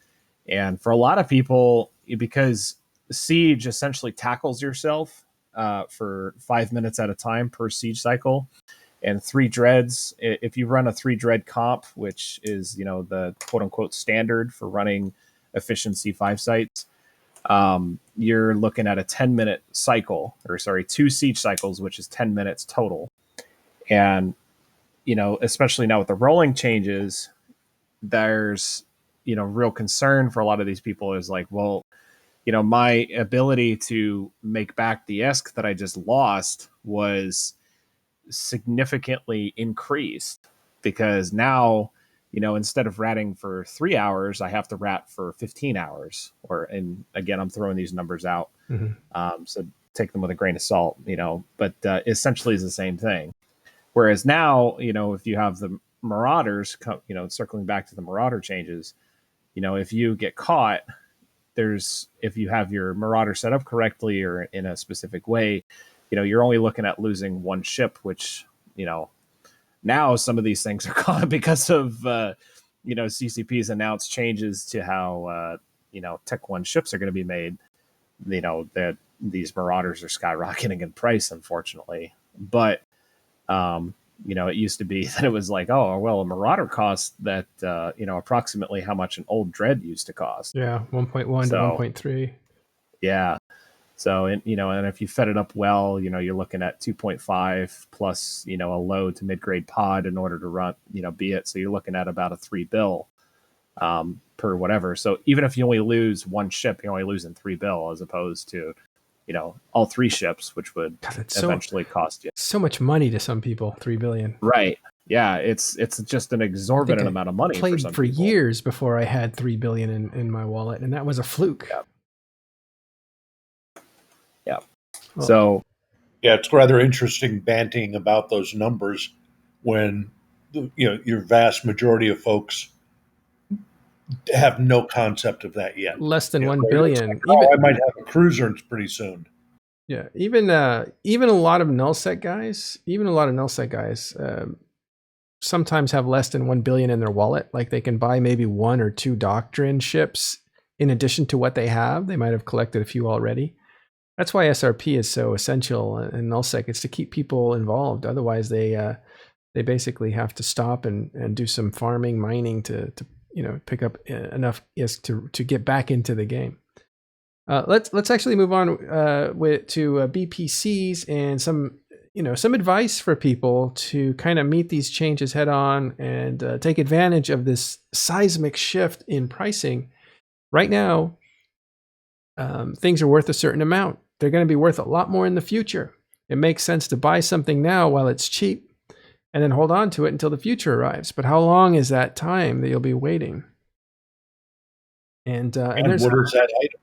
And for a lot of people, because Siege essentially tackles yourself for 5 minutes at a time per siege cycle, and 3 dreads, if you run a 3 dread comp, which is, the quote unquote standard for running efficiency 5 sites, you're looking at a 10-minute cycle, 2 siege cycles, which is 10 minutes total. And, especially now with the rolling changes, there's, real concern for a lot of these people is like, well, my ability to make back the ESC that I just lost was significantly increased, because now, instead of ratting for 3 hours, I have to rat for 15 hours. And again, I'm throwing these numbers out. Mm-hmm. So take them with a grain of salt, but essentially is the same thing. Whereas now, if you have the Marauders, circling back to the Marauder changes, if you get caught, if you have your Marauder set up correctly or in a specific way, you're only looking at losing one ship, which, now some of these things are caught because of, CCP's announced changes to how, Tech 1 ships are going to be made. That these Marauders are skyrocketing in price, unfortunately. But, it used to be that it was like, oh, well, a Marauder cost that, approximately how much an old Dread used to cost. Yeah, 1.1 to 1.3. Yeah. So, and if you fed it up well, you're looking at 2.5 plus, a low to mid-grade pod in order to run, be it. So you're looking at about a $3 bill per whatever. So even if you only lose one ship, you're only losing $3 bill as opposed to, all three ships, which would eventually cost you so much money to some people. $3 billion. Right. Yeah. It's just an exorbitant amount of money. Played for years before I had $3 billion in my wallet, and that was a fluke. Yeah. Yeah. Oh. So, yeah, it's rather interesting banting about those numbers when your vast majority of folks have no concept of that yet. Less than 1 billion. Like, I might have a cruiser pretty soon. Yeah, even a lot of nullsec guys, sometimes have less than 1 billion in their wallet. Like they can buy maybe 1 or 2 doctrine ships in addition to what they have. They might have collected a few already. That's why SRP is so essential in nullsec. It's to keep people involved. Otherwise, they basically have to stop and do some farming, mining to pick up enough ISK to get back into the game. Let's actually move on to BPCs and some advice for people to kind of meet these changes head on and take advantage of this seismic shift in pricing. Right now, things are worth a certain amount. They're going to be worth a lot more in the future. It makes sense to buy something now while it's cheap and then hold on to it until the future arrives. But how long is that time that you'll be waiting? And what is that item?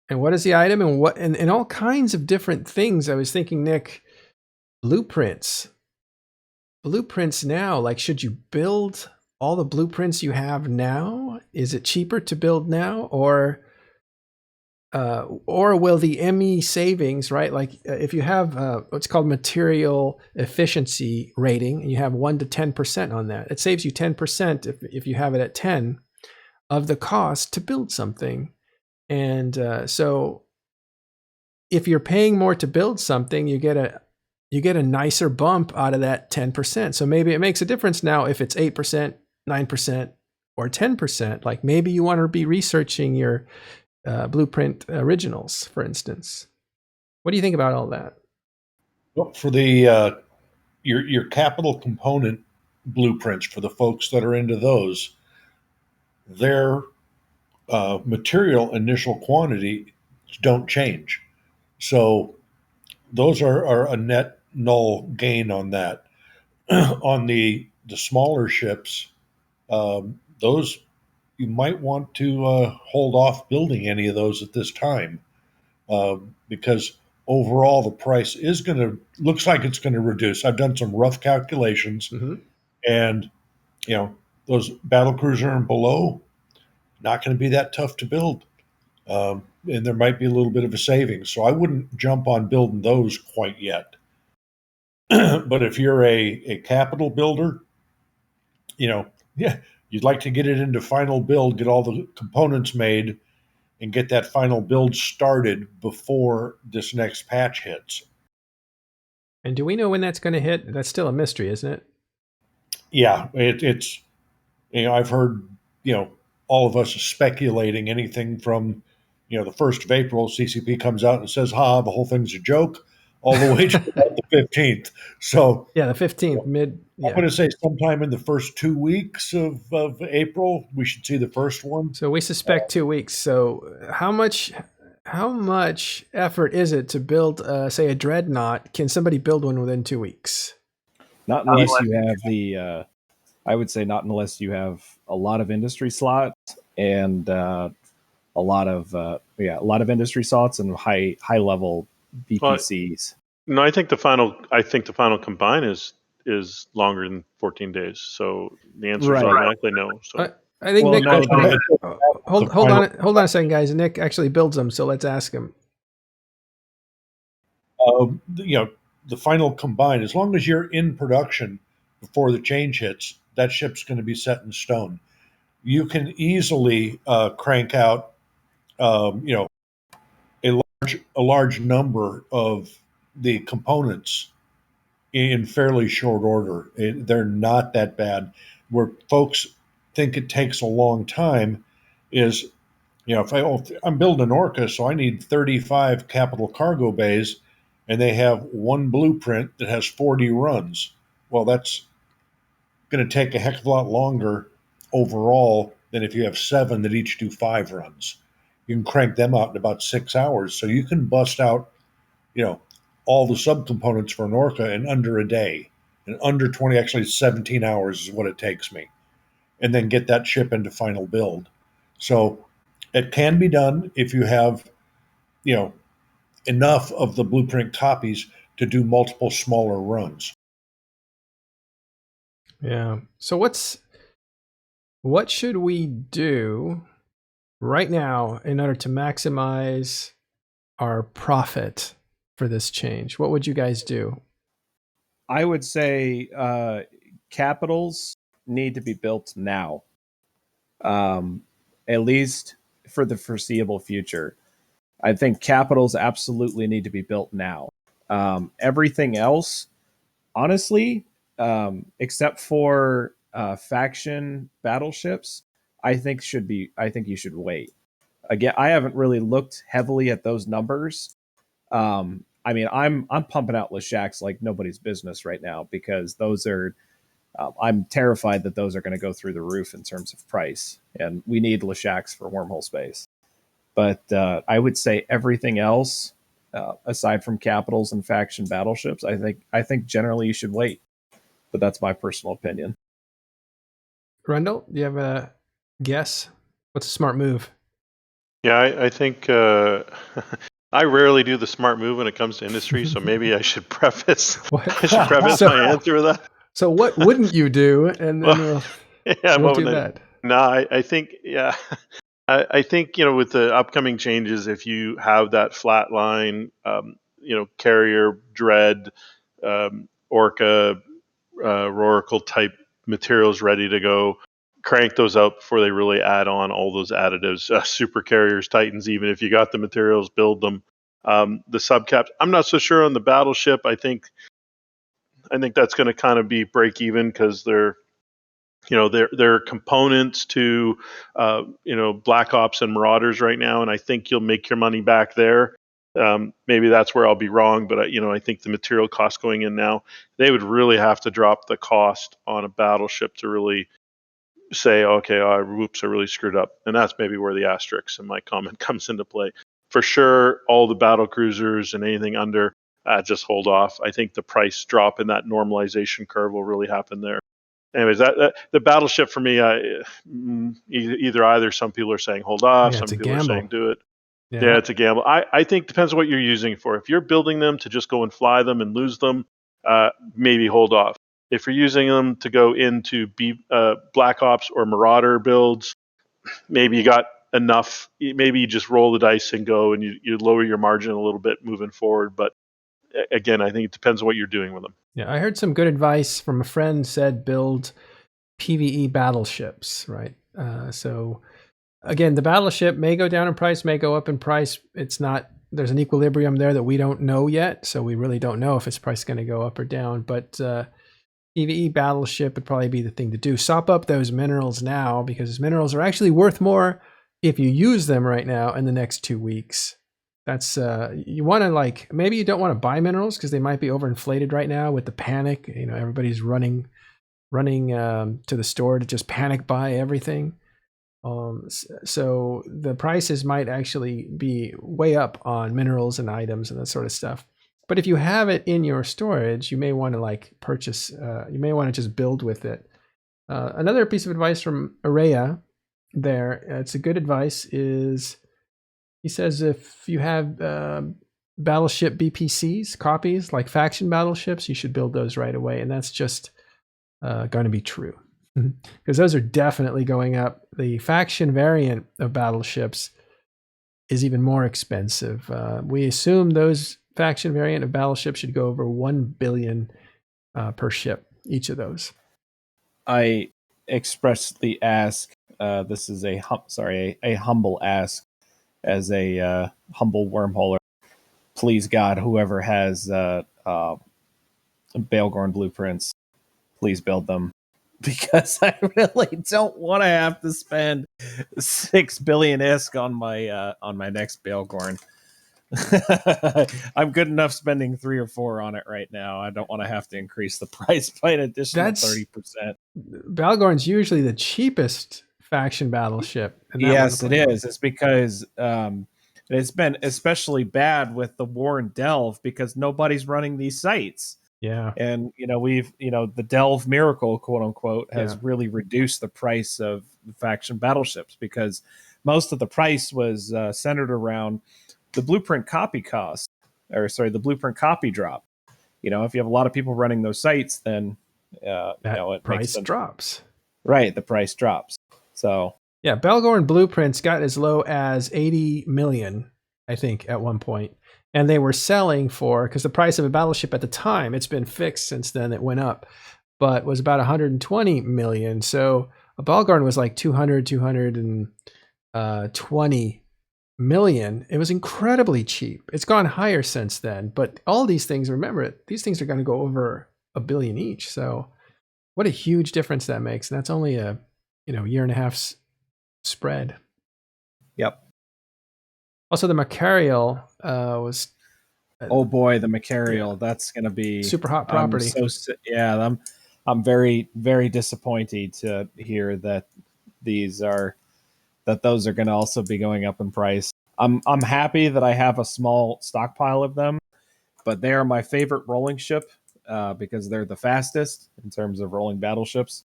And what is the item, and all kinds of different things. I was thinking, Nick, blueprints now, like, should you build all the blueprints you have now? Is it cheaper to build now, or will the ME savings, right? Like if you have what's called material efficiency rating, and you have 1 to 10% on that, it saves you 10% if you have it at 10 of the cost to build something. And so if you're paying more to build something, you get a nicer bump out of that 10%. So maybe it makes a difference now if it's 8%, 9%, or 10%. Like maybe you want to be researching your blueprint originals, for instance. What do you think about all that? Well, for the your capital component blueprints, for the folks that are into those, their material initial quantity don't change. So those are a net null gain on that. On the smaller ships, those you might want to hold off building any of those at this time, because overall the price looks like it's going to reduce. I've done some rough calculations, and those battle cruiser and below, not going to be that tough to build, and there might be a little bit of a savings. So I wouldn't jump on building those quite yet. But if you're a capital builder, you'd like to get it into final build, get all the components made, and get that final build started before this next patch hits. And do we know when that's going to hit? That's still a mystery, isn't it? Yeah, it's I've heard all of us speculating anything from the 1st of April. CCP comes out and says, "Ha, the whole thing's a joke," all the way to about the 15th. So yeah, the 15th mid. Yeah. I'm going to say sometime in the first 2 weeks of April, we should see the first one. So we suspect 2 weeks. So how much effort is it to build, say, a dreadnought? Can somebody build one within 2 weeks? Not unless you have I would say not unless you have a lot of industry slots and a lot of industry slots and high level BPCs. No, I think the final combine is longer than 14 days. So the answer is Right. automatically no. So I think Well, Nick. no, they- hold on a second, guys. Nick actually builds them, so let's ask him. The final combine, as long as you're in production before the change hits, that ship's going to be set in stone. You can easily crank out, a large number of the components in fairly short order. They're not that bad. Where folks think it takes a long time is, if I'm building an Orca, so I need 35 capital cargo bays, and they have one blueprint that has 40 runs. Well, that's going to take a heck of a lot longer overall than if you have 7 that each do 5 runs. You can crank them out in about 6 hours, so you can bust out, all the subcomponents for an Orca in under a day, and under 20, actually 17 hours is what it takes me, and then get that ship into final build. So it can be done if you have, enough of the blueprint copies to do multiple smaller runs. Yeah. So what should we do right now in order to maximize our profit for this change? What would you guys do? I would say capitals need to be built now, at least for the foreseeable future. I think capitals absolutely need to be built now. Everything else, honestly, except for faction battleships, I think you should wait. Again, I haven't really looked heavily at those numbers. I mean, I'm pumping out Leshaks like nobody's business right now because those are. I'm terrified that those are going to go through the roof in terms of price, and we need Leshaks for wormhole space. But I would say everything else, aside from capitals and faction battleships, I think generally you should wait. But that's my personal opinion. Rundle, do you have a guess? What's a smart move? yeah, I think I rarely do the smart move when it comes to industry. So maybe I should preface What? my answer with that. So what wouldn't you do? And then we'll do that. No, I think I think with the upcoming changes, if you have that flat line, carrier, dread, orca, rorical type materials ready to go, crank those out before they really add on all those additives, super carriers, titans. Even if you got the materials, build them. The subcaps, I'm not so sure on the battleship. I think that's going to kind of be break even because they're components to Black Ops and Marauders right now, and I think you'll make your money back there. Maybe that's where I'll be wrong, but I think the material cost going in now, they would really have to drop the cost on a battleship to really say, okay, whoops, I really screwed up. And that's maybe where the asterisk in my comment comes into play. For sure, all the battle cruisers and anything under, just hold off. I think the price drop in that normalization curve will really happen there. Anyways, that the battleship for me, either. Some people are saying hold off. Some people are saying do it. Yeah, it's a gamble. I think depends on what you're using it for. If you're building them to just go and fly them and lose them, maybe hold off. If you're using them to go into Black Ops or Marauder builds, maybe you got enough. Maybe you just roll the dice and go, and you lower your margin a little bit moving forward. But again, I think it depends on what you're doing with them. Yeah, I heard some good advice from a friend. Said build PvE battleships, right? So again, the battleship may go down in price, may go up in price. It's not. There's an equilibrium there that we don't know yet, so we really don't know if its price is going to go up or down. But PvE battleship would probably be the thing to do. Sop up those minerals now because minerals are actually worth more if you use them right now in the next 2 weeks. That's you want to maybe you don't want to buy minerals because they might be overinflated right now with the panic. Everybody's running to the store to just panic buy everything. So the prices might actually be way up on minerals and items and that sort of stuff. But if you have it in your storage, you may want to purchase. You may want to just build with it. Another piece of advice from Araya, it's a good advice. Is he says if you have battleship BPCs, copies, like faction battleships, you should build those right away. And that's just going to be true. Because those are definitely going up. The faction variant of battleships is even more expensive. We assume those faction variant of battleships should go over 1 billion per ship, each of those. I expressly ask, this is a humble ask, as a humble wormholer. Please God, whoever has Baelgorn blueprints, please build them, because I really don't want to have to spend 6 billion ISK on my next Baelgorn. I'm good enough spending 3 or 4 on it right now. I don't want to have to increase the price by an additional 30%. Baelgorn's usually the cheapest faction battleship. Yes, it is. It's because it's been especially bad with the war in Delve because nobody's running these sites. Yeah. And, the Delve miracle, quote unquote, has really reduced the price of faction battleships, because most of the price was centered around the blueprint copy cost, the blueprint copy drop. If you have a lot of people running those sites, then, it price drops. Right. The price drops. So, yeah, Baelgorn blueprints got as low as 80 million, I think, at one point. And they were selling for, because the price of a battleship at the time, it's been fixed since then, it went up, but was about 120 million. So a Baelgorn was like 220 million. It was incredibly cheap. It's gone higher since then. But all these things, remember, these things are going to go over $1 billion each. So what a huge difference that makes. And that's only a year and a half spread. Yep. Also, the Macarial was. Oh boy, the Macarial! That's going to be super hot property. I'm very, very disappointed to hear that those are going to also be going up in price. I'm happy that I have a small stockpile of them, but they are my favorite rolling ship because they're the fastest in terms of rolling battleships.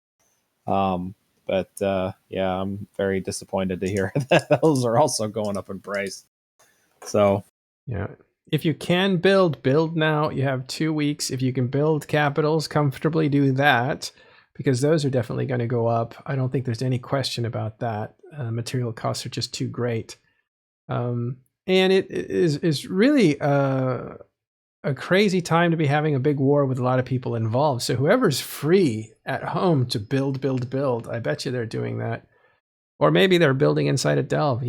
But I'm very disappointed to hear that those are also going up in price. So, yeah, if you can build now. You have 2 weeks. If you can build capitals comfortably, do that, because those are definitely going to go up. I don't think there's any question about that. Material costs are just too great. And it is really a crazy time to be having a big war with a lot of people involved. So whoever's free at home to build, I bet you they're doing that. Or maybe they're building inside a Delve,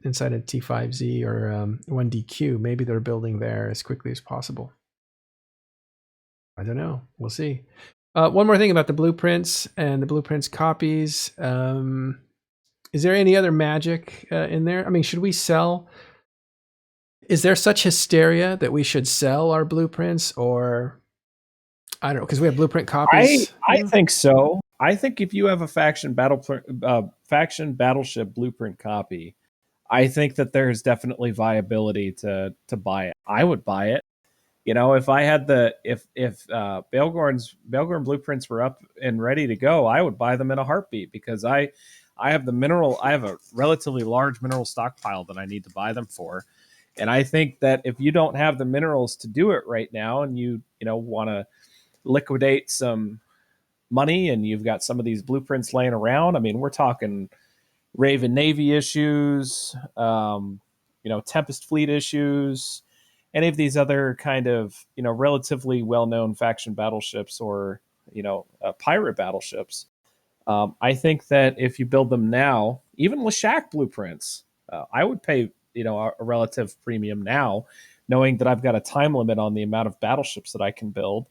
inside a T5Z or 1DQ. Maybe they're building there as quickly as possible. I don't know. We'll see. One more thing about the blueprints and the blueprints copies. Is there any other magic in there? I mean, should we sell? Is there such hysteria that we should sell our blueprints, or I don't know, because we have blueprint copies? I think so. I think if you have a faction battleship blueprint copy, I think that there's definitely viability to buy it. I would buy it. If I had if Baelgorn blueprints were up and ready to go, I would buy them in a heartbeat, because I have a relatively large mineral stockpile that I need to buy them for. And I think that if you don't have the minerals to do it right now, and you want to liquidate some money, and you've got some of these blueprints laying around, I mean, we're talking Raven Navy issues, Tempest Fleet issues, any of these other kind of, relatively well-known faction battleships or, pirate battleships. I think that if you build them now, even Lashak blueprints, I would pay, a relative premium now, knowing that I've got a time limit on the amount of battleships that I can build.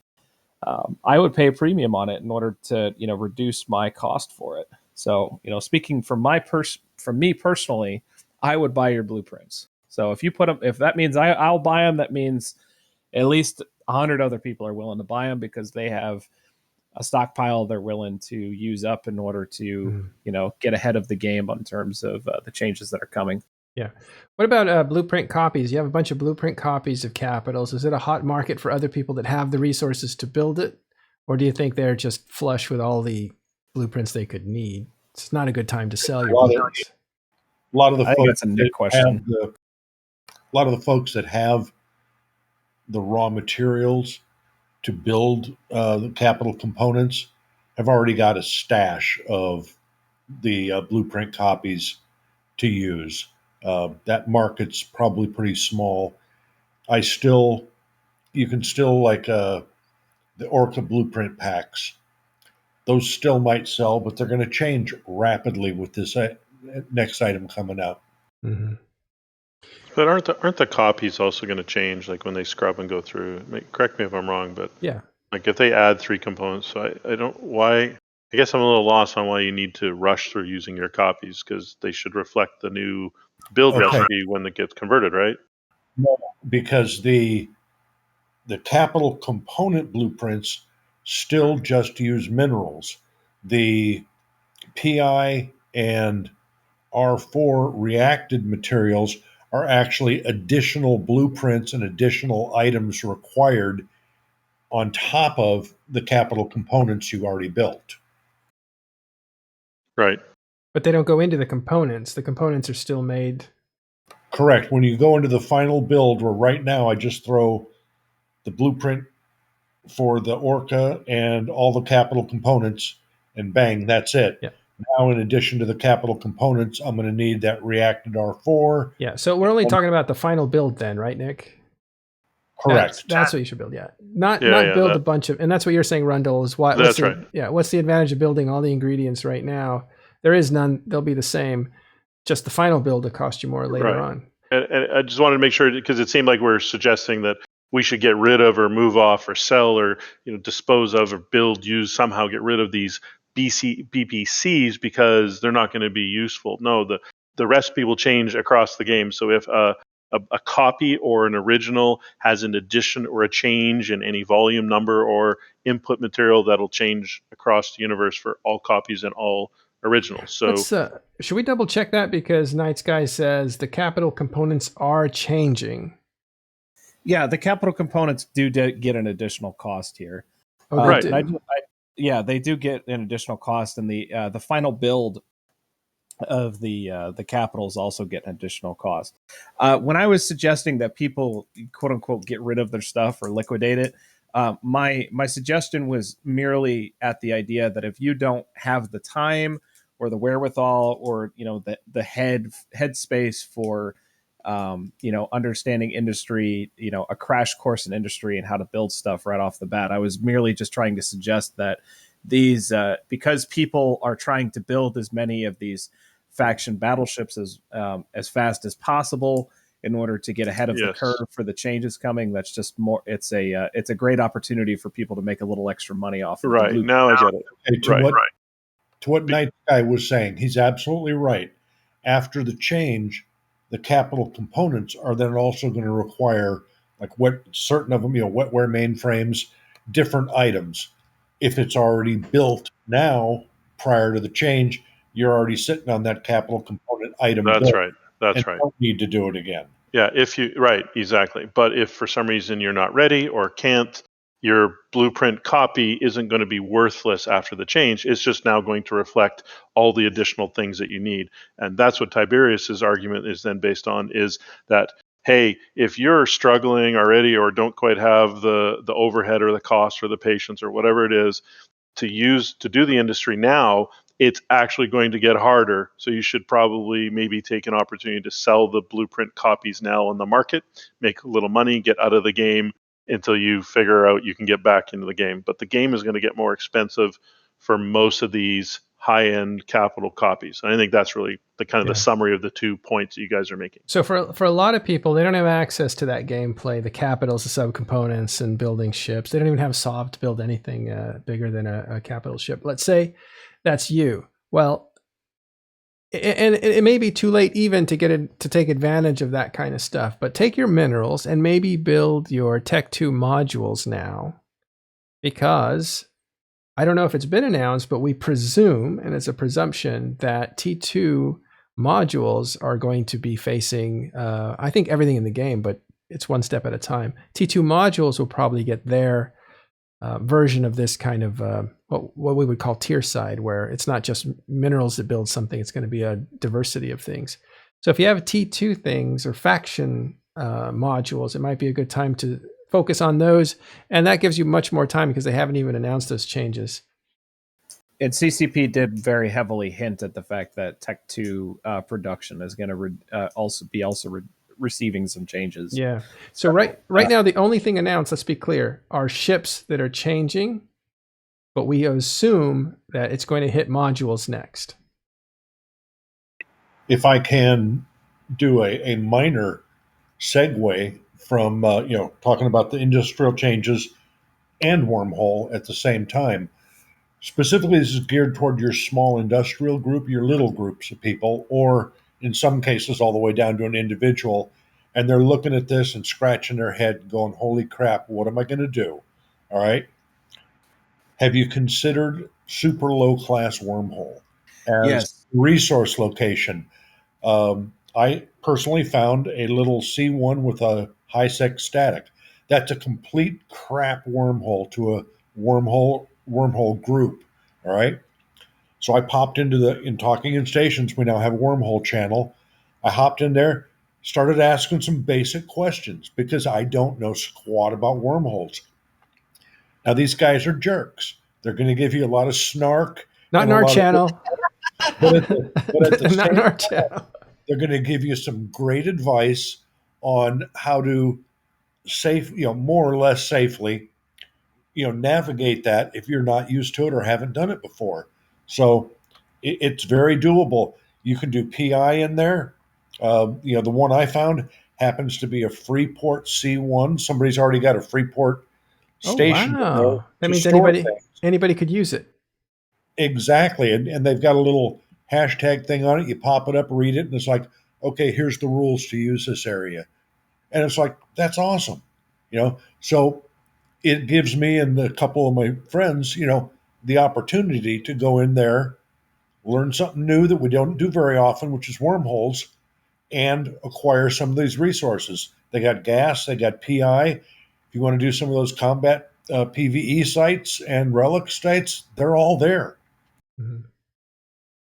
I would pay a premium on it in order to, reduce my cost for it. So, speaking from me personally, I would buy your blueprints. So if you put them, if that means I'll buy them, that means at least 100 other people are willing to buy them, because they have a stockpile they're willing to use up in order to, get ahead of the game in terms of the changes that are coming. Yeah. What about blueprint copies? You have a bunch of blueprint copies of capitals. Is it a hot market for other people that have the resources to build it? Or do you think they're just flush with all the blueprints they could need? It's not a good time to sell your blueprints. A lot of the folks, that's a good question. A lot of the folks that have the raw materials to build the capital components have already got a stash of the blueprint copies to use. That market's probably pretty small. You can still the Orca blueprint packs. Those still might sell, but they're going to change rapidly with this next item coming out. Mm-hmm. But aren't the copies also going to change, like when they scrub and go through? Correct me if I'm wrong, but Yeah. like if they add 3 components, so I don't why. I guess I'm a little lost on why you need to rush through using your copies, because they should reflect the new build recipe when it gets converted, right? No, because the capital component blueprints still just use minerals. The PI and R4 reacted materials are actually additional blueprints and additional items required on top of the capital components you already built. Right. But they don't go into the components. The components are still made. Correct. When you go into the final build, where right now I just throw the blueprint for the Orca and all the capital components, and bang, that's it. Yeah. Now, in addition to the capital components, I'm going to need that reacted R4. Yeah. So we're only talking about the final build then, right, Nick? Correct. That's what you should build. Yeah. Not build a bunch of, and that's what you're saying, Rundle, is why. That's right. Yeah. What's the advantage of building all the ingredients right now? There is none. They'll be the same. Just the final build will cost you more later on. And I just wanted to make sure, because it seemed like we're suggesting that we should get rid of or move off or sell or dispose of or build, use, somehow get rid of these BPCs because they're not going to be useful. No, the recipe will change across the game. So if a copy or an original has an addition or a change in any volume number or input material, that'll change across the universe for all copies and all originals. So should we double check that, because Night Sky says the capital components are changing? Yeah, the capital components do get an additional cost here. Oh, right. Yeah, they do get an additional cost, and the final build of the capitals also get an additional cost. When I was suggesting that people quote unquote get rid of their stuff or liquidate it, my suggestion was merely at the idea that if you don't have the time or the wherewithal or the headspace for understanding industry, a crash course in industry and how to build stuff right off the bat. I was merely just trying to suggest that these, because people are trying to build as many of these faction battleships as fast as possible in order to get ahead of the curve for the changes coming. That's just more. It's a great opportunity for people to make a little extra money off. Of right now, I get it. Okay, to what Night Guy was saying, he's absolutely right. After the change, the capital components are then also going to require, like what certain of them, wetware mainframes, different items. If it's already built now prior to the change, you're already sitting on that capital component item. That's right. That's right. Don't need to do it again. Yeah, exactly. But if for some reason you're not ready or can't, your blueprint copy isn't going to be worthless after the change. It's just now going to reflect all the additional things that you need. And that's what Tiberius's argument is then based on, is that, hey, if you're struggling already or don't quite have the overhead or the cost or the patience or whatever it is to do the industry now, it's actually going to get harder. So you should probably maybe take an opportunity to sell the blueprint copies now on the market, make a little money, get out of the game until you figure out you can get back into the game. But the game is going to get more expensive for most of these high-end capital copies. And I think that's really the summary of the 2 points that you guys are making. So for a lot of people, they don't have access to that gameplay, the capitals, the subcomponents, and building ships. They don't even have Sov to build anything bigger than a capital ship. Let's say that's you. Well, and it may be too late even to take advantage of that kind of stuff, but take your minerals and maybe build your Tech 2 modules now, because I don't know if it's been announced, but we presume, and it's a presumption, that T2 modules are going to be facing, I think, everything in the game, but it's one step at a time. T2 modules will probably get their version of this kind of what we would call tier side, where it's not just minerals that build something, it's going to be a diversity of things. So if you have T2 things or faction modules, it might be a good time to focus on those, and that gives you much more time because they haven't even announced those changes. And CCP did very heavily hint at the fact that Tech 2 production is going to also receiving some changes. Yeah. So right now, the only thing announced, let's be clear, are ships that are changing, but we assume that it's going to hit modules next. If I can do a minor segue from talking about the industrial changes and Wormhole at the same time. Specifically, this is geared toward your small industrial group, your little groups of people, or in some cases, all the way down to an individual. And they're looking at this and scratching their head, going, holy crap, what am I going to do? All right. Have you considered super low class Wormhole as resource location? I personally found a little C1 with a high sec static. That's a complete crap wormhole to a wormhole group. All right. So I popped in Talking in Stations. We now have a Wormhole channel. I hopped in there, started asking some basic questions because I don't know squat about wormholes. Now these guys are jerks. They're going to give you a lot of snark. Not in our channel. But at the Not in our channel. They're going to give you some great advice on how to more or less safely, navigate that if you're not used to it or haven't done it before. So it's very doable. You can do PI in there. The one I found happens to be a Freeport C1. Somebody's already got a Freeport station. Oh, wow. That means anybody could use it. Exactly. And they've got a little hashtag thing on it. You pop it up, read it, and it's like, okay, here's the rules to use this area. And it's like, that's awesome. So it gives me and a couple of my friends, the opportunity to go in there, learn something new that we don't do very often, which is wormholes, and acquire some of these resources. They got gas, they got PI. If you want to do some of those combat PvE sites and relic sites, they're all there. Mm-hmm.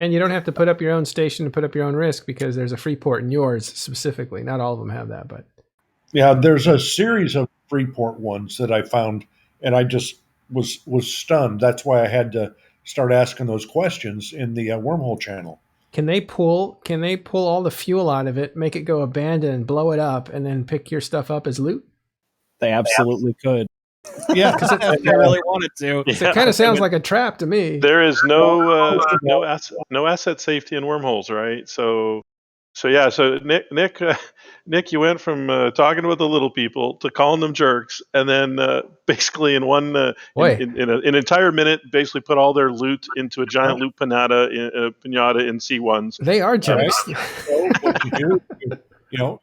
And you don't have to put up your own station and put up your own risk because there's a Freeport in yours specifically. Not all of them have that, but yeah, there's a series of Freeport ones that I found, and I just was stunned. That's why I had to start asking those questions in the Wormhole channel. Can they pull all the fuel out of it, make it go abandoned, blow it up, and then pick your stuff up as loot? They absolutely could. Yeah, because if they really wanted to. Yeah. It kind of sounds like a trap to me. There is no asset safety in wormholes, right? So yeah. So Nick, you went from talking with the little people to calling them jerks, and then basically in in an entire minute, basically put all their loot into a giant loot pinata in C1s. They are jerks. So what you do,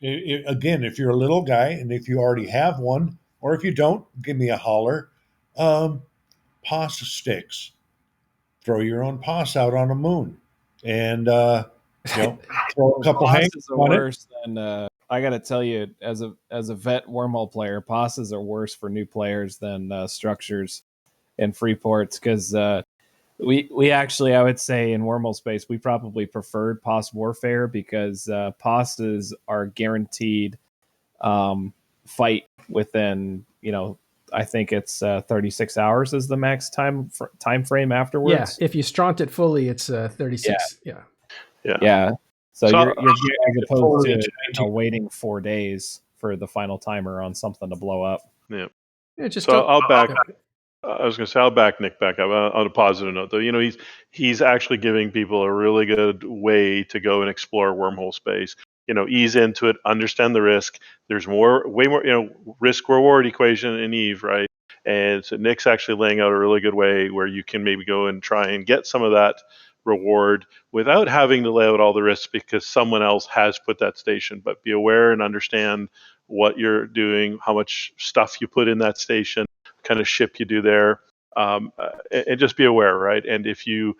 again, if you're a little guy and if you already have one, or if you don't, give me a holler. Pasta sticks. Throw your own pasta out on a moon, and throw a couple hangs on worse than I got to tell you, as a vet wormhole player, pastas are worse for new players than structures and Freeports because we actually, I would say, in wormhole space, we probably preferred past warfare because pastas are guaranteed fight within, I think it's 36 hours is the max time frame afterwards. Yeah, if you straunt it fully, it's 36. Yeah. So you're as opposed to waiting 4 days for the final timer on something to blow up. Yeah. I'll back. I was going to say I'll back Nick back up on a positive note, though. He's actually giving people a really good way to go and explore wormhole space. Ease into it, understand the risk. There's way more, risk reward equation in Eve, right? And so Nick's actually laying out a really good way where you can maybe go and try and get some of that reward without having to lay out all the risks because someone else has put that station. But be aware and understand what you're doing, how much stuff you put in that station, what kind of ship you do there, and just be aware, right? And if you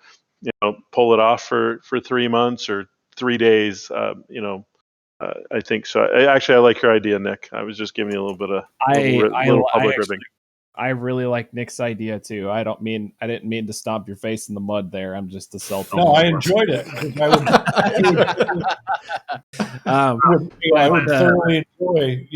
pull it off for 3 months or 3 days, I think so. I like your idea, Nick. I was just giving you a little bit of public ribbing. I really like Nick's idea too. I didn't mean to stomp your face in the mud there. I'm just assaulting. No, I enjoyed it. I would thoroughly enjoy,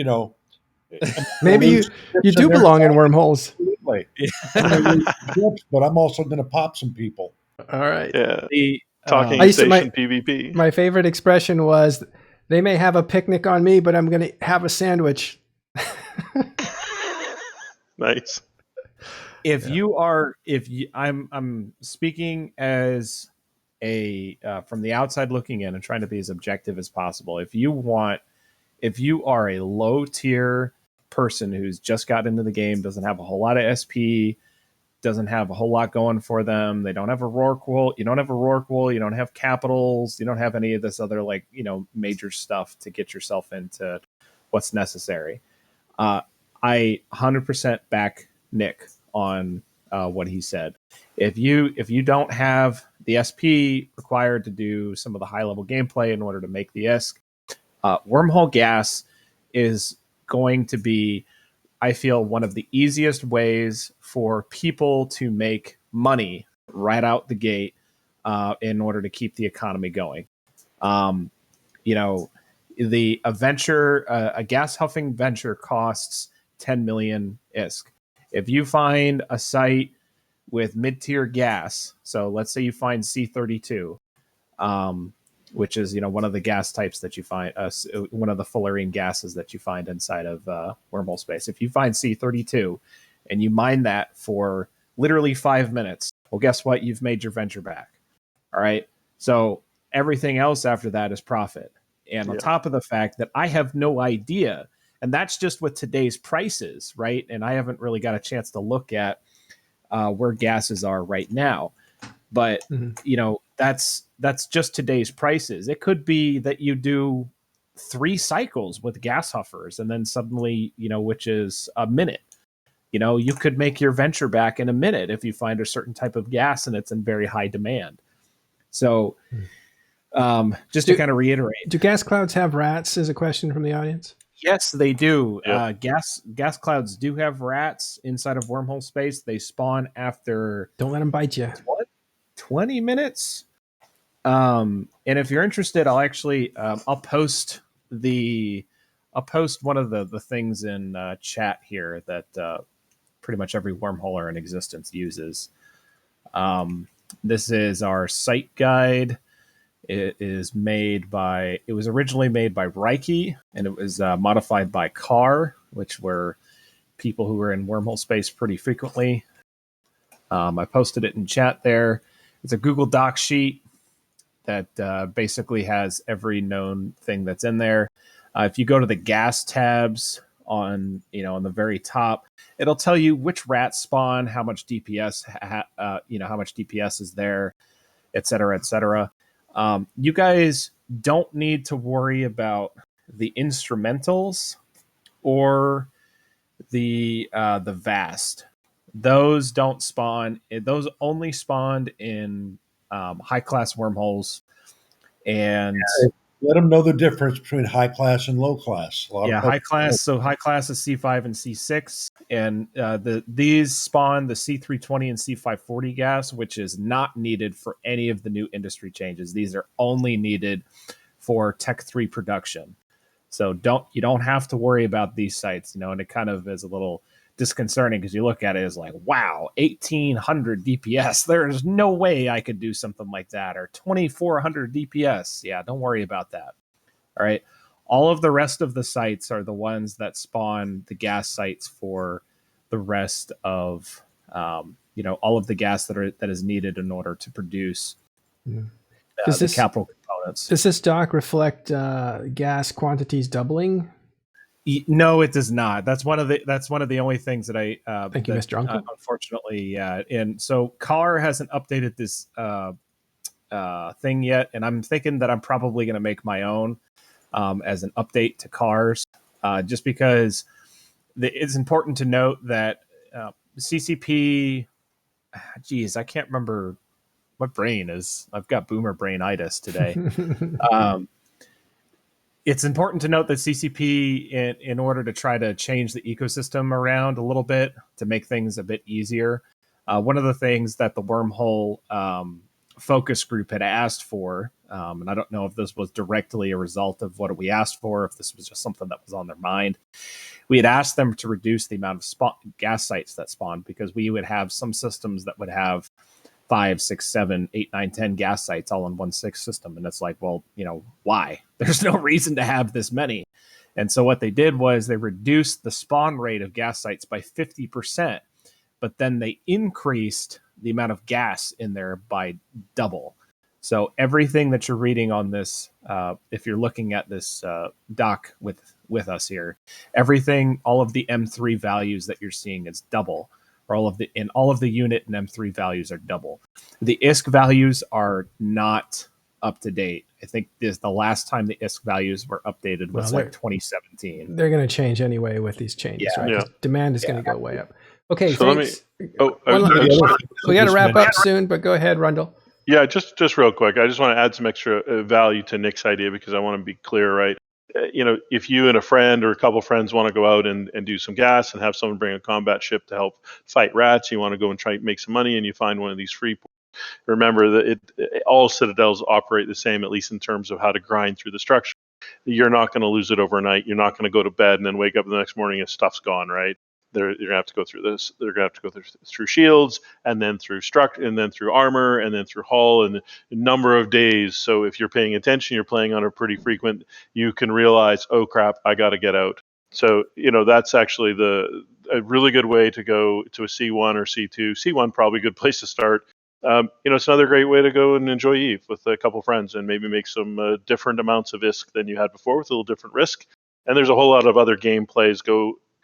Maybe you do belong in wormholes. Absolutely. I'm gonna use chips, but I'm also going to pop some people. All right. Yeah. The Talking I used to- station PvP. My favorite expression was, "They may have a picnic on me, but I'm going to have a sandwich." Nice. I'm speaking as a from the outside looking in and trying to be as objective as possible. If you are a low tier person who's just got into the game, doesn't have a whole lot of SP, doesn't have a whole lot going for them, they don't have a Rorqual, you don't have a Rorqual, you don't have capitals, you don't have any of this other major stuff to get yourself into what's necessary. I 100% back Nick on what he said. If you don't have the SP required to do some of the high level gameplay in order to make the ISK, Wormhole Gas is going to be, I feel, one of the easiest ways for people to make money right out the gate in order to keep the economy going. The a gas huffing venture costs 10 million ISK. If you find a site with mid-tier gas, so let's say you find C32, which is one of the gas types that you find, one of the fullerene gases that you find inside of wormhole space. If you find C32 and you mine that for literally 5 minutes, well, guess what? You've made your venture back. All right. So everything else after that is profit. And on top of the fact that I have no idea, and that's just with today's prices, right? And I haven't really got a chance to look at where gases are right now. But that's just today's prices. It could be that you do 3 cycles with gas huffers, and then suddenly, which is a minute. You could make your venture back in a minute if you find a certain type of gas and it's in very high demand. So, to kind of reiterate, do gas clouds have rats? Is a question from the audience. Yes, they do. Yep. Gas clouds do have rats inside of wormhole space. They spawn after. Don't let them bite you. 20 minutes. And if you're interested, I'll actually I'll post one of the things in chat here that pretty much every wormholer in existence uses. This is our site guide. It was originally made by Reiki, and it was modified by Carr, which were people who were in wormhole space pretty frequently. I posted it in chat there. It's a Google Doc sheet that basically has every known thing that's in there. If you go to the gas tabs on the very top, it'll tell you which rats spawn, how much DPS, how much DPS is there, et cetera, et cetera. You guys don't need to worry about the instrumentals or the vast. Those don't spawn. Those only spawned in high class wormholes, and let them know the difference between high class and low class. High class. So high class is C5 and C6, and these spawn the C320 and C540 gas, which is not needed for any of the new industry changes. These are only needed for Tech 3 production. So you don't have to worry about these sites, and it kind of is a little disconcerting because you look at it as like, wow, 1800 DPS. There is no way I could do something like that, or 2400 DPS. Yeah, don't worry about that. All right. All of the rest of the sites are the ones that spawn the gas sites for the rest of, all of the gas that is needed in order to produce the capital components. Does this doc reflect gas quantities doubling? No, it does not. That's one of the only things that I thank you, Mr. Uncle. Unfortunately, and so Carr hasn't updated this thing yet, and I'm thinking that I'm probably going to make my own as an update to Carr's, just because it's important to note that CCP. Geez, I can't remember. My brain is. I've got boomer brainitis today. It's important to note that CCP, in order to try to change the ecosystem around a little bit to make things a bit easier, one of the things that the Wormhole focus group had asked for, and I don't know if this was directly a result of what we asked for, if this was just something that was on their mind. We had asked them to reduce the amount of gas sites that spawned, because we would have some systems that would have 5, 6, 7, 8, 9, 10 gas sites all in one 6 system. And it's like, well, why? There's no reason to have this many. And so what they did was they reduced the spawn rate of gas sites by 50%, but then they increased the amount of gas in there by double. So everything that you're reading on this, if you're looking at this doc with us here, everything, all of the M3 values that you're seeing is double, or all of the unit and M3 values are double. The ISK values are not up to date. I think the last time the ISK values were updated was 2017. They're going to change anyway with these changes, right? Yeah. Demand is going to go way up. Okay, So thanks. we got to wrap up soon, but go ahead, Rundle. Yeah, just real quick. I just want to add some extra value to Nick's idea, because I want to be clear, right? If you and a friend or a couple friends want to go out and do some gas and have someone bring a combat ship to help fight rats, you want to go and try and make some money, and you find one of these free ports. Remember that all citadels operate the same, at least in terms of how to grind through the structure. You're not going to lose it overnight. You're not going to go to bed and then wake up the next morning and stuff's gone, right? You're going to have to go through this. They're going to have to go through shields, and then through and then through armor, and then through hull, and a number of days. So if you're paying attention, you're playing on a pretty frequent, you can realize, oh crap, I got to get out. So that's actually a really good way to go to a C1 or C2. C1 probably a good place to start. It's another great way to go and enjoy Eve with a couple friends, and maybe make some different amounts of ISK than you had before, with a little different risk. And there's a whole lot of other game plays.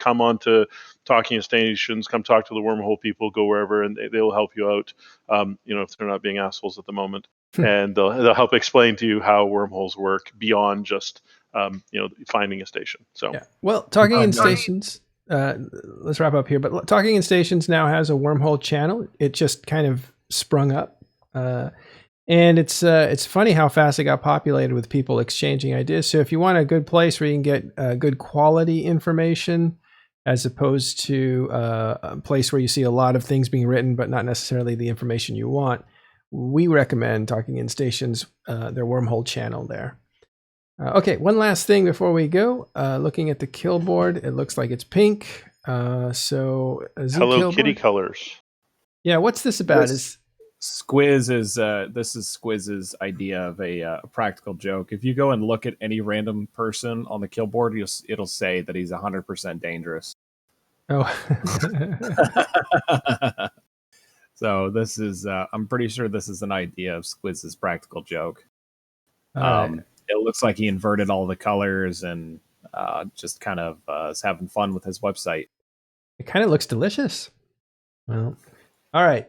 Come on to Talking Stations, come talk to the Wormhole people, go wherever, and they will help you out, if they're not being assholes at the moment. And they'll help explain to you how wormholes work beyond just, finding a station. So, yeah. Well, Talking in Stations, let's wrap up here, but Talking in Stations now has a Wormhole channel. It just kind of sprung up. And it's funny how fast it got populated with people exchanging ideas. So if you want a good place where you can get good quality information, as opposed to a place where you see a lot of things being written, but not necessarily the information you want, we recommend Talking in Stations, their Wormhole channel there. Okay, one last thing before we go. Looking at the kill board, it looks like it's pink. So hello kitty colors. Yeah, what's this about? Squiz is this is Squiz's idea of a practical joke. If you go and look at any random person on the kill board, it'll say that he's 100% dangerous. Oh. So this is I'm pretty sure this is an idea of Squiz's practical joke. It looks like he inverted all the colors and just kind of is having fun with his website. It kind of looks delicious. Well, all right.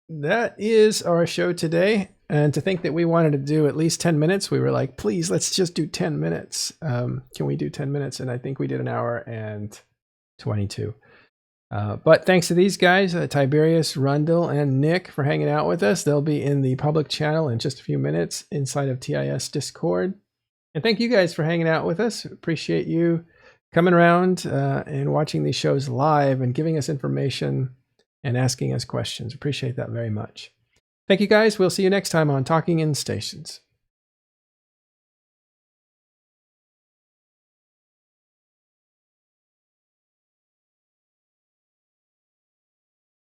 That is our show today. And to think that we wanted to do at least 10 minutes, we were like, please, let's just do 10 minutes. Can we do 10 minutes? And I think we did an hour and 22. But thanks to these guys, Tiberius, Rundle, and Nick, for hanging out with us. They'll be in the public channel in just a few minutes inside of TIS Discord. And thank you guys for hanging out with us. Appreciate you coming around and watching these shows live and giving us information and asking us questions. Appreciate that very much. Thank you guys. We'll see you next time on Talking in Stations.